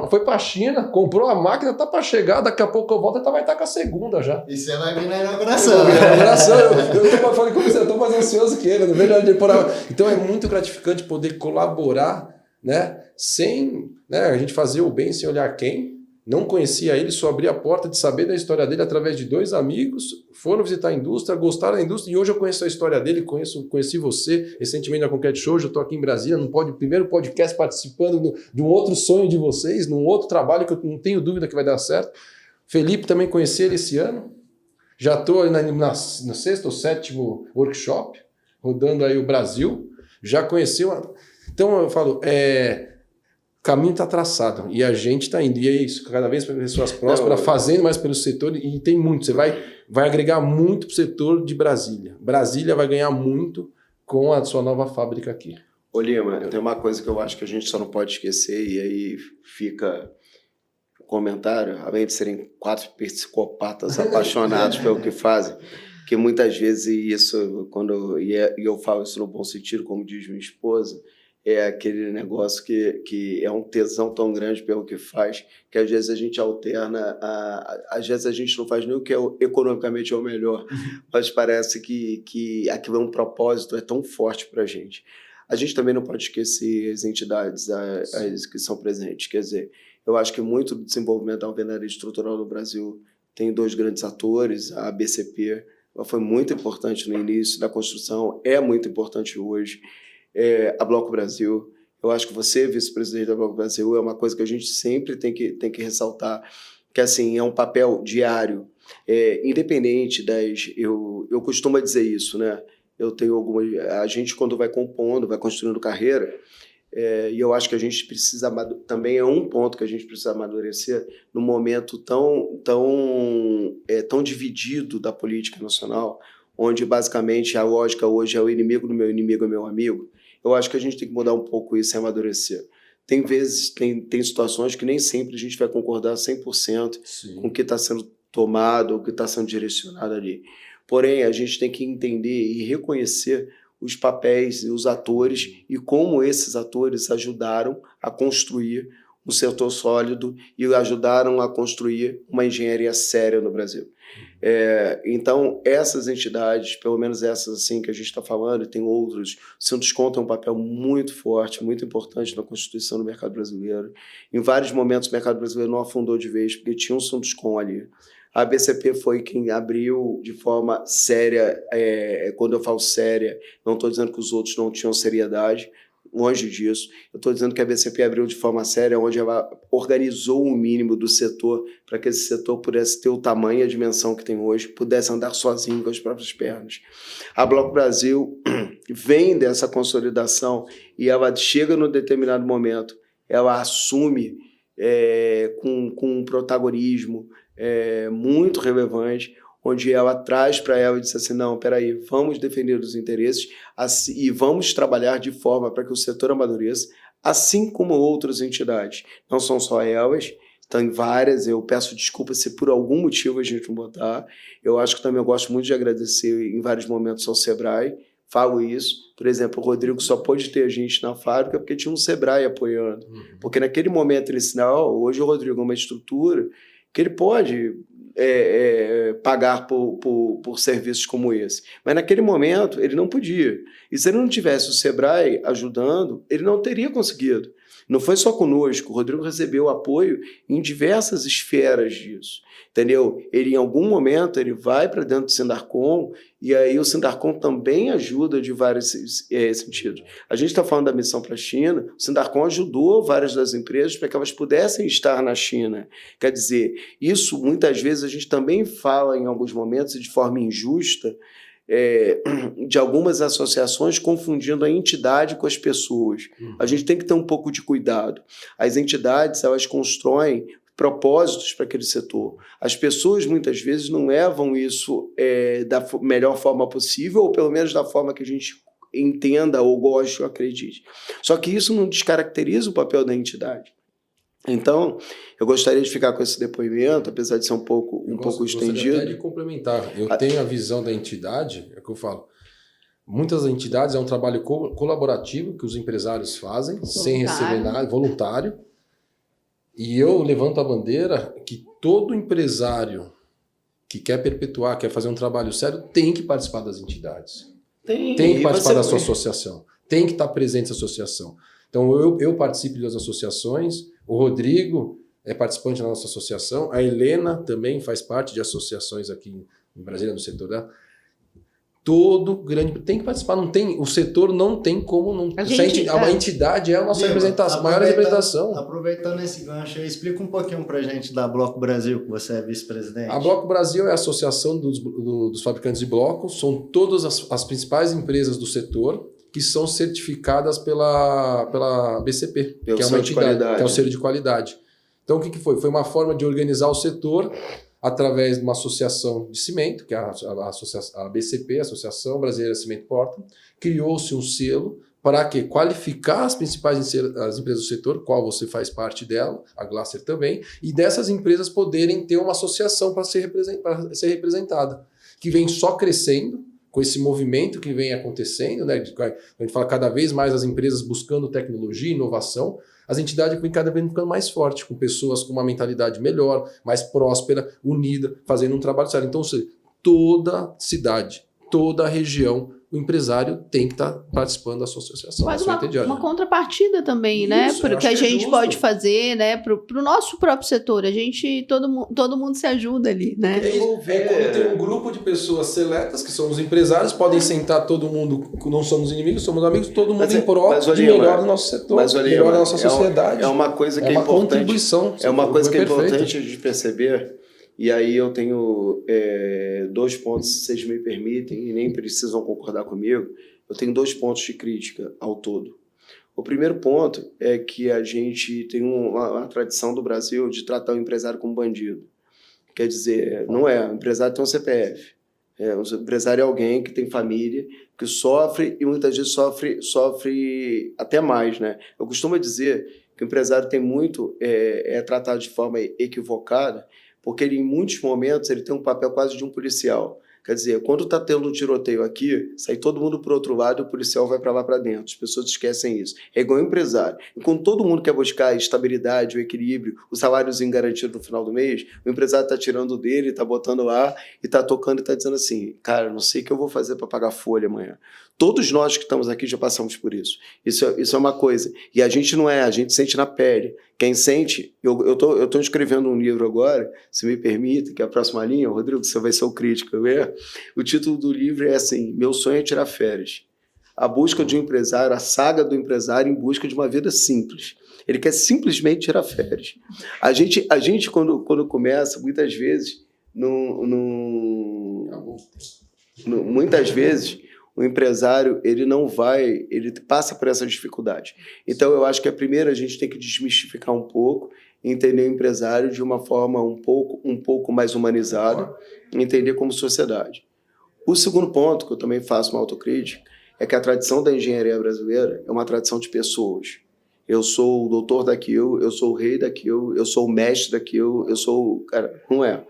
foi para a China, comprou a máquina, tá para chegar, daqui a pouco eu volto, ele vai estar com a segunda já. E você vai vir na inauguração. Eu falei, como você é tão mais ansioso que ele, eu não vejo onde ele por aí. Então é muito gratificante poder colaborar, né, sem, né, a gente fazer o bem sem olhar quem. Não conhecia ele, só abri a porta de saber da história dele através de 2 amigos, foram visitar a indústria, gostaram da indústria, e hoje eu conheço a história dele, conheci você recentemente na Concrete Show, eu estou aqui em Brasília, primeiro podcast participando de um outro sonho de vocês, num outro trabalho que eu não tenho dúvida que vai dar certo. Felipe também conheci ele esse ano, já estou no 6º ou 7º workshop, rodando aí o Brasil, já conheci Então eu falo, o caminho está traçado e a gente está indo. E é isso, cada vez para pessoas prósperas, fazendo mais pelo setor, e tem muito. Você vai agregar muito para o setor de Brasília. Brasília vai ganhar muito com a sua nova fábrica aqui. Ô Lima, tem uma coisa que eu acho que a gente só não pode esquecer, e aí fica o comentário, além de serem 4 psicopatas apaixonados pelo que fazem, que muitas vezes isso, e eu falo isso no bom sentido, como diz minha esposa, é aquele negócio que é um tesão tão grande pelo que faz, que às vezes a gente alterna, às vezes a gente não faz nem o que economicamente é o melhor, mas parece que aquilo é um propósito, é tão forte para a gente. A gente também não pode esquecer as entidades as que são presentes, quer dizer, eu acho que muito do desenvolvimento da alvenaria estrutural no Brasil tem 2 grandes atores, a ABCP, ela foi muito importante no início da construção, é muito importante hoje, a Bloco Brasil. Eu acho que você, vice-presidente da Bloco Brasil, é uma coisa que a gente sempre tem que ressaltar, que assim, é um papel diário, independente das... Eu costumo dizer isso, né? A gente, quando vai compondo, vai construindo carreira, e eu acho que a gente precisa, também é um ponto que a gente precisa amadurecer num momento tão dividido da política nacional, onde basicamente a lógica hoje é o inimigo do meu inimigo é meu amigo. Eu acho que a gente tem que mudar um pouco isso e amadurecer. Tem vezes, tem situações que nem sempre a gente vai concordar 100% Sim. com o que está sendo tomado, o que está sendo direcionado ali. Porém, a gente tem que entender e reconhecer os papéis e os atores e como esses atores ajudaram a construir um setor sólido e ajudaram a construir uma engenharia séria no Brasil. Então, essas entidades, pelo menos essas assim que a gente está falando, e tem outros, o Sinduscon tem um papel muito forte, muito importante na constituição do mercado brasileiro. Em vários momentos, o mercado brasileiro não afundou de vez, porque tinha um Sinduscon ali. A BCP foi quem abriu de forma séria. Quando eu falo séria, não estou dizendo que os outros não tinham seriedade, longe disso. Eu estou dizendo que a BCP abriu de forma séria, onde ela organizou o mínimo do setor para que esse setor pudesse ter o tamanho e a dimensão que tem hoje, pudesse andar sozinho com as próprias pernas. A Bloco Brasil vem dessa consolidação e ela chega num determinado momento, ela assume com um protagonismo muito relevante, onde ela traz para ela e diz assim, não, peraí, vamos defender os interesses e vamos trabalhar de forma para que o setor amadureça, assim como outras entidades. Não são só elas, tem várias, eu peço desculpa se por algum motivo a gente não botar. Eu acho que também eu gosto muito de agradecer em vários momentos ao Sebrae, falo isso. Por exemplo, o Rodrigo só pôde ter a gente na fábrica porque tinha um Sebrae apoiando. Porque naquele momento ele disse, não, hoje o Rodrigo é uma estrutura que ele pode pagar por serviços como esse. Mas naquele momento ele não podia. E se ele não tivesse o Sebrae ajudando, ele não teria conseguido. Não foi só conosco, o Rodrigo recebeu apoio em diversas esferas disso, entendeu? Ele, em algum momento, ele vai para dentro do Sindarcom e aí o Sindarcom também ajuda de vários sentidos. A gente está falando da missão para a China, o Sindarcom ajudou várias das empresas para que elas pudessem estar na China. Quer dizer, isso muitas vezes a gente também fala em alguns momentos de forma injusta, de algumas associações confundindo a entidade com as pessoas. A gente tem que ter um pouco de cuidado. As entidades, elas constroem propósitos para aquele setor. As pessoas, muitas vezes, não levam isso da melhor forma possível, ou pelo menos da forma que a gente entenda ou goste ou acredite. Só que isso não descaracteriza o papel da entidade. Então, eu gostaria de ficar com esse depoimento, apesar de ser um pouco estendido. Gostaria até de complementar. Eu tenho a visão da entidade, é o que eu falo. Muitas entidades é um trabalho colaborativo que os empresários fazem, voluntário, sem receber nada, voluntário. E eu levanto a bandeira que todo empresário que quer perpetuar, quer fazer um trabalho sério, tem que participar das entidades. Tem que participar da sua associação. Tem que estar presente nessa associação. Então, eu participo das associações, o Rodrigo é participante da nossa associação, a Helena também faz parte de associações aqui em Brasília, no setor dela. Todo grande tem que participar, não tem, o setor não tem como não. A entidade é a nossa representação, maior representação. Aproveitando esse gancho aí, explica um pouquinho pra gente da Bloco Brasil, que você é vice-presidente. A Bloco Brasil é a associação dos fabricantes de blocos, são todas as principais empresas do setor que são certificadas pela BCP, que é uma entidade, que é o selo de qualidade. Então, o que foi? Foi uma forma de organizar o setor através de uma associação de cimento, que é a BCP, a Associação Brasileira de Cimento Portland, criou-se um selo para qualificar as principais as empresas do setor, qual você faz parte dela, a Glaser também, e dessas empresas poderem ter uma associação para ser representada, que vem só crescendo, com esse movimento que vem acontecendo, né? A gente fala cada vez mais as empresas buscando tecnologia, inovação, as entidades vêm cada vez ficando mais fortes, com pessoas com uma mentalidade melhor, mais próspera, unida, fazendo um trabalho sério. Então, toda cidade, toda região, o empresário tem que estar participando da sua associação. Faz uma contrapartida também, né? Porque a gente pode fazer, né? Para o nosso próprio setor. A gente, todo mundo se ajuda ali, né? Quando tem um grupo de pessoas seletas, que são os empresários, podem sentar todo mundo, não somos inimigos, somos amigos, todo mundo em prol de melhor do nosso setor, melhor da nossa sociedade. É uma coisa que é importante. Contribuição. É uma coisa que é importante a gente perceber. E aí eu tenho 2 pontos, se vocês me permitem, e nem precisam concordar comigo, eu tenho 2 pontos de crítica ao todo. O primeiro ponto é que a gente tem uma tradição do Brasil de tratar o empresário como bandido. Quer dizer, não é, o empresário tem um CPF. O empresário é alguém que tem família, que sofre e muitas vezes sofre até mais, né? Eu costumo dizer que o empresário tem muito, tratado de forma equivocada, porque ele, em muitos momentos ele tem um papel quase de um policial. Quer dizer, quando está tendo um tiroteio aqui, sai todo mundo para o outro lado e o policial vai para lá para dentro. As pessoas esquecem isso. É igual empresário. Enquanto todo mundo quer buscar a estabilidade, o equilíbrio, o saláriozinho garantido no final do mês, o empresário está tirando dele, está botando lá e está tocando e está dizendo assim, cara, não sei o que eu vou fazer para pagar folha amanhã. Todos nós que estamos aqui já passamos por isso. Isso é uma coisa. E a gente não é, a gente sente na pele. Quem sente... Eu tô escrevendo um livro agora, se me permite, que é a próxima linha, Rodrigo, você vai ser o crítico, né? O título do livro é assim, Meu Sonho é Tirar Férias. A busca de um empresário, a saga do empresário em busca de uma vida simples. Ele quer simplesmente tirar férias. A gente quando começa, muitas vezes, muitas vezes, o empresário ele passa por essas dificuldades. Então, eu acho que primeiro a gente tem que desmistificar um pouco, entender o empresário de uma forma um pouco mais humanizada, entender como sociedade. O segundo ponto, que eu também faço uma autocrítica, é que a tradição da engenharia brasileira é uma tradição de pessoas. Eu sou o doutor daquilo, eu sou o rei daquilo, eu sou o mestre daquilo, eu sou... Cara, não é.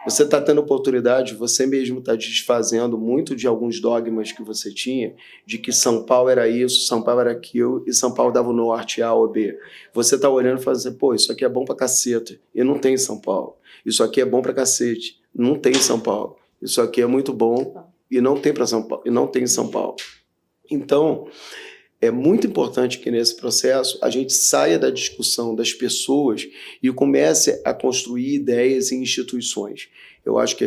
Você está tendo oportunidade, você mesmo está desfazendo muito de alguns dogmas que você tinha, de que São Paulo era isso, São Paulo era aquilo, e São Paulo dava o norte A ou B. Você está olhando e falando assim, pô, isso aqui é bom pra caceta, e não tem em São Paulo. Isso aqui é bom pra cacete, não tem em São Paulo. Isso aqui é muito bom, e não tem para São Paulo, e não tem em São Paulo. Então, é muito importante que nesse processo a gente saia da discussão das pessoas e comece a construir ideias e instituições. Eu acho que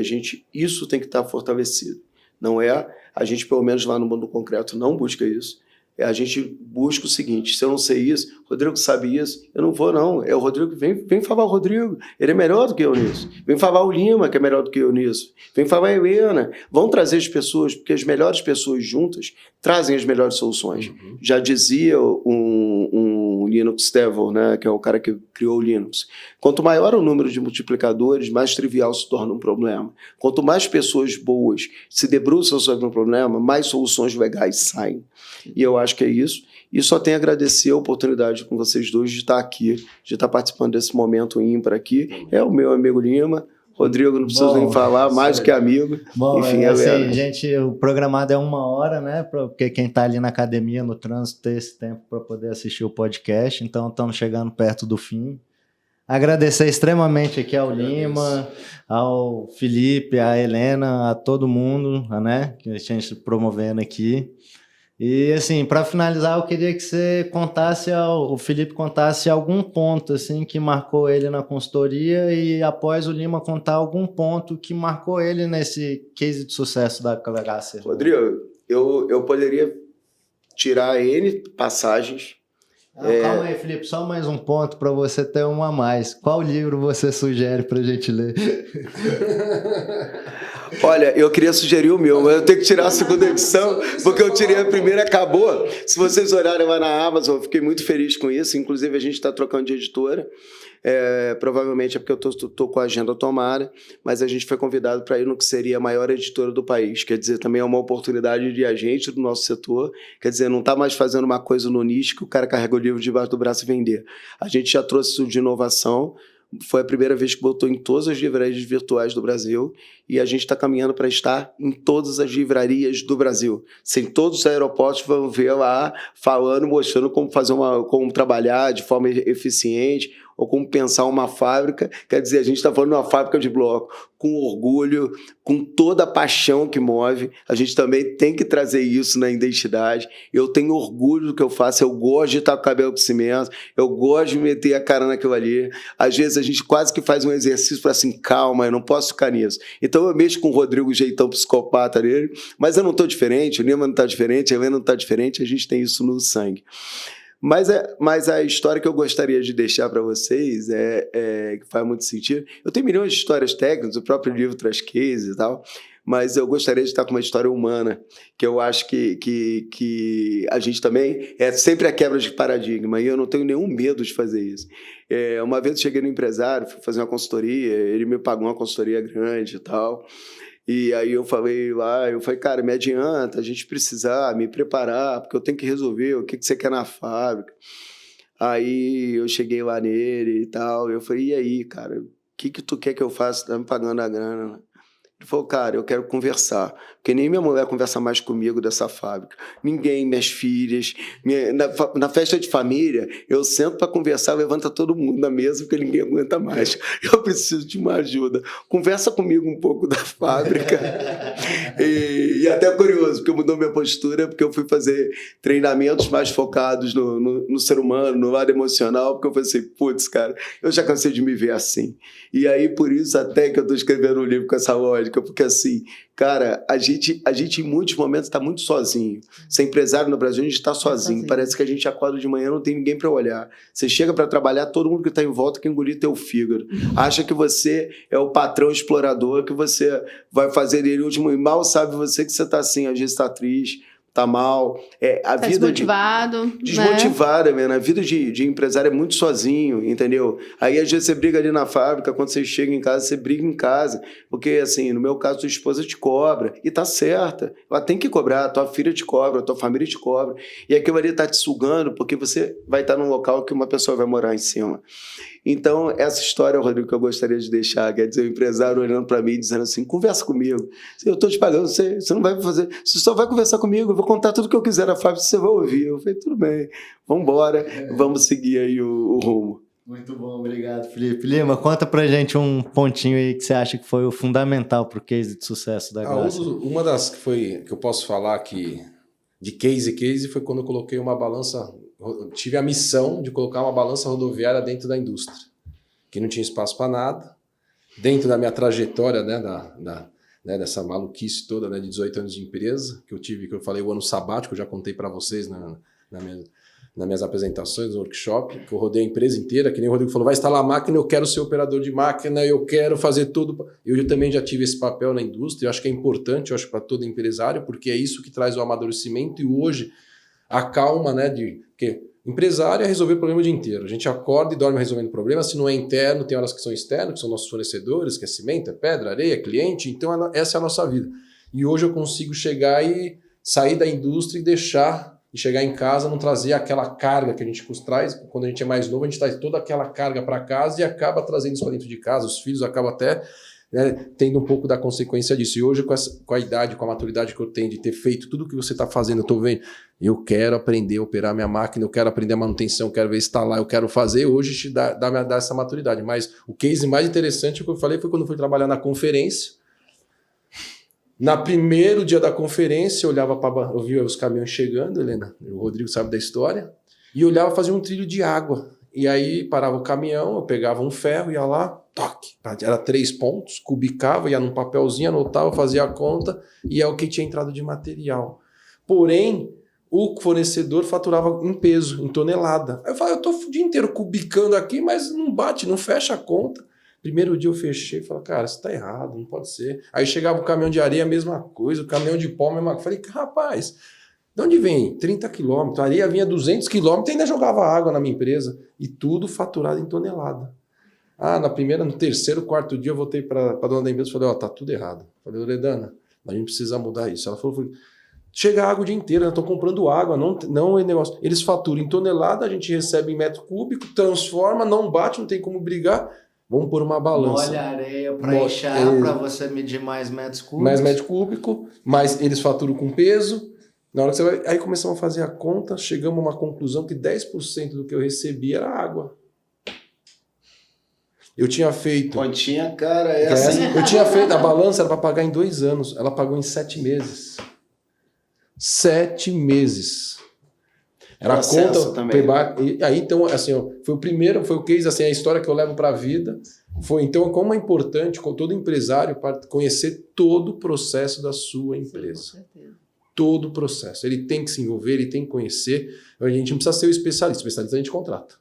isso tem que estar fortalecido. Não é, a gente pelo menos lá no Mundo Concreto não busca isso. A gente busca o seguinte, se eu não sei isso, Rodrigo sabe isso, eu não vou não, é o Rodrigo, vem falar o Rodrigo, ele é melhor do que eu nisso, vem falar o Lima, que é melhor do que eu nisso, vem falar a Helena, vão trazer as pessoas, porque as melhores pessoas juntas trazem as melhores soluções. Uhum. Já dizia um Linux Devil, né, que é o cara que criou o Linux, quanto maior o número de multiplicadores, mais trivial se torna um problema. Quanto mais pessoas boas se debruçam sobre um problema, mais soluções legais saem. E eu acho que é isso. E só tenho a agradecer a oportunidade com vocês dois de estar aqui, de estar participando desse momento ímpar aqui. É o meu amigo Lima. Rodrigo, não preciso nem falar, mais do que amigo. Bom, enfim, assim, gente, o programado é 1 hora, né? Porque quem está ali na academia, no trânsito, ter esse tempo para poder assistir o podcast. Então, estamos chegando perto do fim. Agradecer extremamente aqui ao Lima, ao Felipe, à Helena, a todo mundo, né? Que a gente promovendo aqui. E, assim, para finalizar, eu queria que você o Felipe contasse algum ponto, assim, que marcou ele na consultoria e, após o Lima, contar algum ponto que marcou ele nesse case de sucesso da Clegacer. Rodrigo, eu poderia tirar N passagens. Calma aí, Felipe, só mais um ponto para você ter um a mais. Qual livro você sugere para a gente ler? Olha, eu queria sugerir o meu, mas eu tenho que tirar a segunda edição, porque eu tirei a primeira, acabou. Se vocês olharem lá na Amazon, eu fiquei muito feliz com isso. Inclusive, a gente está trocando de editora. Provavelmente é porque eu estou com a agenda tomada, mas a gente foi convidado para ir no que seria a maior editora do país. Quer dizer, também é uma oportunidade de a gente, do nosso setor, quer dizer, não está mais fazendo uma coisa no nicho que o cara carrega o livro debaixo do braço e vender. A gente já trouxe isso de inovação. Foi a primeira vez que botou em todas as livrarias virtuais do Brasil e a gente está caminhando para estar em todas as livrarias do Brasil. Sem todos os aeroportos vão ver lá falando, mostrando como trabalhar de forma eficiente ou como pensar uma fábrica. Quer dizer, a gente está falando de uma fábrica de bloco com orgulho, com toda a paixão que move. A gente também tem que trazer isso na identidade. Eu tenho orgulho do que eu faço, eu gosto de estar com o cabelo com cimento, eu gosto de meter a cara naquilo ali. Às vezes a gente quase que faz um exercício para assim, calma, eu não posso ficar nisso. Então eu mexo com o Rodrigo, jeitão psicopata dele, mas eu não estou diferente, o Lima não está diferente, a Helena não está diferente, a gente tem isso no sangue. Mas a história que eu gostaria de deixar para vocês que faz muito sentido. Eu tenho milhões de histórias técnicas, o próprio livro traz cases e tal, mas eu gostaria de estar com uma história humana, que eu acho que a gente também é sempre a quebra de paradigma, e eu não tenho nenhum medo de fazer isso. Uma vez eu cheguei no empresário, fui fazer uma consultoria, ele me pagou uma consultoria grande e tal. E aí eu falei, cara, me adianta, a gente precisar me preparar, porque eu tenho que resolver o que você quer na fábrica. Aí eu cheguei lá nele e tal, eu falei, e aí, cara, o que tu quer que eu faça? Tá me pagando a grana. Ele falou, cara, eu quero conversar. Porque nem minha mulher conversa mais comigo dessa fábrica. Ninguém, minhas filhas. Na festa de família, eu sento para conversar, levanta todo mundo na mesa, porque ninguém aguenta mais. Eu preciso de uma ajuda. Conversa comigo um pouco da fábrica. E até curioso, porque mudou minha postura, porque eu fui fazer treinamentos mais focados no ser humano, no lado emocional, porque eu pensei, putz, cara, eu já cansei de me ver assim. E aí, por isso, até que eu estou escrevendo um livro com essa lógica, porque assim, cara, a gente em muitos momentos está muito sozinho. Ser empresário no Brasil, a gente está sozinho. Parece que a gente acorda de manhã, não tem ninguém para olhar. Você chega para trabalhar, todo mundo que está em volta quer engolir teu fígado. Acha que você é o patrão explorador, que você vai fazer ele último, e mal sabe você que você está assim, às vezes está triste, tá mal. A tá vida desmotivado. Desmotivada, né? A vida de empresário é muito sozinho, entendeu? Aí às vezes você briga ali na fábrica, quando você chega em casa, você briga em casa. Porque, assim, no meu caso, tua esposa te cobra. E tá certa. Ela tem que cobrar, tua filha te cobra, tua família te cobra. E aquilo ali tá te sugando, porque você vai estar num local que uma pessoa vai morar em cima. Então, essa história, Rodrigo, que eu gostaria de deixar, quer dizer, o empresário olhando para mim e dizendo assim, conversa comigo. Eu estou te pagando, você não vai fazer, você só vai conversar comigo, eu vou contar tudo que eu quiser na fábrica, você vai ouvir. Eu falei, tudo bem, vamos embora, vamos seguir aí o rumo. Muito bom, obrigado, Felipe. Lima, conta pra gente um pontinho aí que você acha que foi o fundamental pro case de sucesso da Glácia. Uma das que eu posso falar que de case foi quando eu coloquei uma balança. Tive a missão de colocar uma balança rodoviária dentro da indústria, que não tinha espaço para nada. Dentro da minha trajetória, né, dessa maluquice toda, né, de 18 anos de empresa, que eu falei o ano sabático, eu já contei para vocês nas minhas apresentações, no workshop, que eu rodei a empresa inteira, que nem o Rodrigo falou, vai instalar a máquina, eu quero ser operador de máquina, eu quero fazer tudo. Eu também já tive esse papel na indústria, eu acho que é importante, eu acho, para todo empresário, porque é isso que traz o amadurecimento e hoje a calma, né, porque empresário é resolver o problema o dia inteiro. A gente acorda e dorme resolvendo problemas. Se não é interno, tem horas que são externos, que são nossos fornecedores, que é cimento, é pedra, areia, cliente. Então, essa é a nossa vida. E hoje eu consigo chegar e sair da indústria e chegar em casa, não trazer aquela carga que a gente traz. Quando a gente é mais novo, a gente traz toda aquela carga para casa e acaba trazendo isso para dentro de casa. Os filhos acabam até... né, tendo um pouco da consequência disso. E hoje, com a idade, com a maturidade que eu tenho de ter feito tudo o que você está fazendo, eu estou vendo, eu quero aprender a operar minha máquina, eu quero aprender a manutenção, eu quero ver instalar, eu quero fazer, hoje te dá essa maturidade. Mas o case mais interessante que eu falei foi quando eu fui trabalhar na conferência. No primeiro dia da conferência, eu via os caminhões chegando, Helena, o Rodrigo sabe da história, e eu olhava, fazia um trilho de água. E aí parava o caminhão, eu pegava um ferro, ia lá, toque. Era 3 pontos, cubicava, ia num papelzinho, anotava, fazia a conta e é o que tinha entrado de material. Porém, o fornecedor faturava em peso, em tonelada. Aí eu falei, eu tô o dia inteiro cubicando aqui, mas não bate, não fecha a conta. Primeiro dia eu fechei e falei, cara, isso tá errado, não pode ser. Aí chegava o caminhão de areia, a mesma coisa, o caminhão de pó, a mesma coisa. Falei, rapaz... de onde vem? 30 quilômetros. A areia vinha 200 quilômetros e ainda jogava água na minha empresa. E tudo faturado em tonelada. No terceiro, quarto dia, eu voltei para a dona da empresa e falei, tá tudo errado. Falei, Loredana, a gente precisa mudar isso. Ela falou, chega água o dia inteiro, eu estou comprando água, não é negócio. Eles faturam em tonelada, a gente recebe em metro cúbico, transforma, não bate, não tem como brigar. Vamos pôr uma balança. Molha a areia para inchar, para você medir mais metros cúbicos. Mais metro cúbico, mas eles faturam com peso. Na hora que você vai... Aí começamos a fazer a conta, chegamos a uma conclusão que 10% do que eu recebi era água. Eu tinha feito... Continha, cara, é assim. Eu tinha feito, a balança era para pagar em 2 anos, ela pagou em 7 meses. 7 meses. Era a conta... também. E aí, então, assim, foi o case, assim, a história que eu levo para a vida. Foi, então, como é importante, com todo empresário, conhecer todo o processo da sua empresa. Sim, com certeza. Todo o processo. Ele tem que se envolver, ele tem que conhecer. A gente não precisa ser o especialista. O especialista a gente contrata.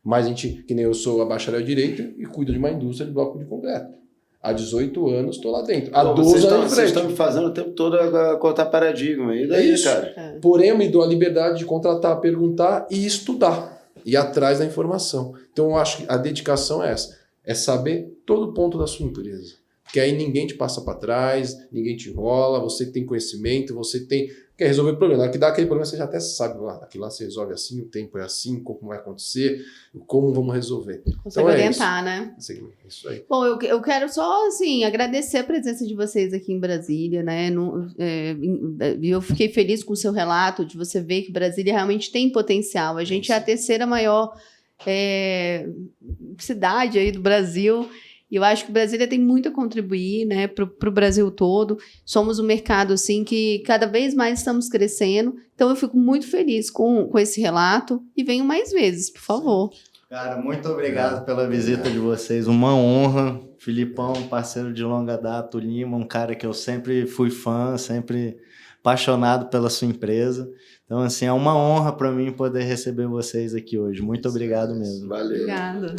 Mas a gente, que nem eu sou a bacharel de Direito e cuido de uma indústria de bloco de concreto. Há 18 anos estou lá dentro. Há 12 anos vocês estão me fazendo o tempo todo a cortar paradigma. E daí, isso, cara? Porém, eu me dou a liberdade de contratar, perguntar e estudar. Ir atrás da informação. Então, eu acho que a dedicação é essa. É saber todo ponto da sua empresa. Porque aí ninguém te passa para trás, ninguém te enrola, você tem conhecimento, você quer resolver o problema. Na hora que dá aquele problema, você já até sabe, aquilo lá você resolve assim, o tempo é assim, como vai acontecer, como vamos resolver. Consegue orientar, né? Isso aí. Bom, eu quero só, assim, agradecer a presença de vocês aqui em Brasília, né? Eu fiquei feliz com o seu relato, de você ver que Brasília realmente tem potencial. A gente é a terceira maior cidade aí do Brasil, e eu acho que Brasília tem muito a contribuir, né, para o Brasil todo. Somos um mercado, assim, que cada vez mais estamos crescendo. Então, eu fico muito feliz com esse relato e venho mais vezes, por favor. Cara, muito obrigado pela visita de vocês. Uma honra. Filipão, parceiro de longa data, o Lima, um cara que eu sempre fui fã, sempre apaixonado pela sua empresa. Então, assim, é uma honra para mim poder receber vocês aqui hoje. Muito obrigado mesmo. Valeu. Obrigada.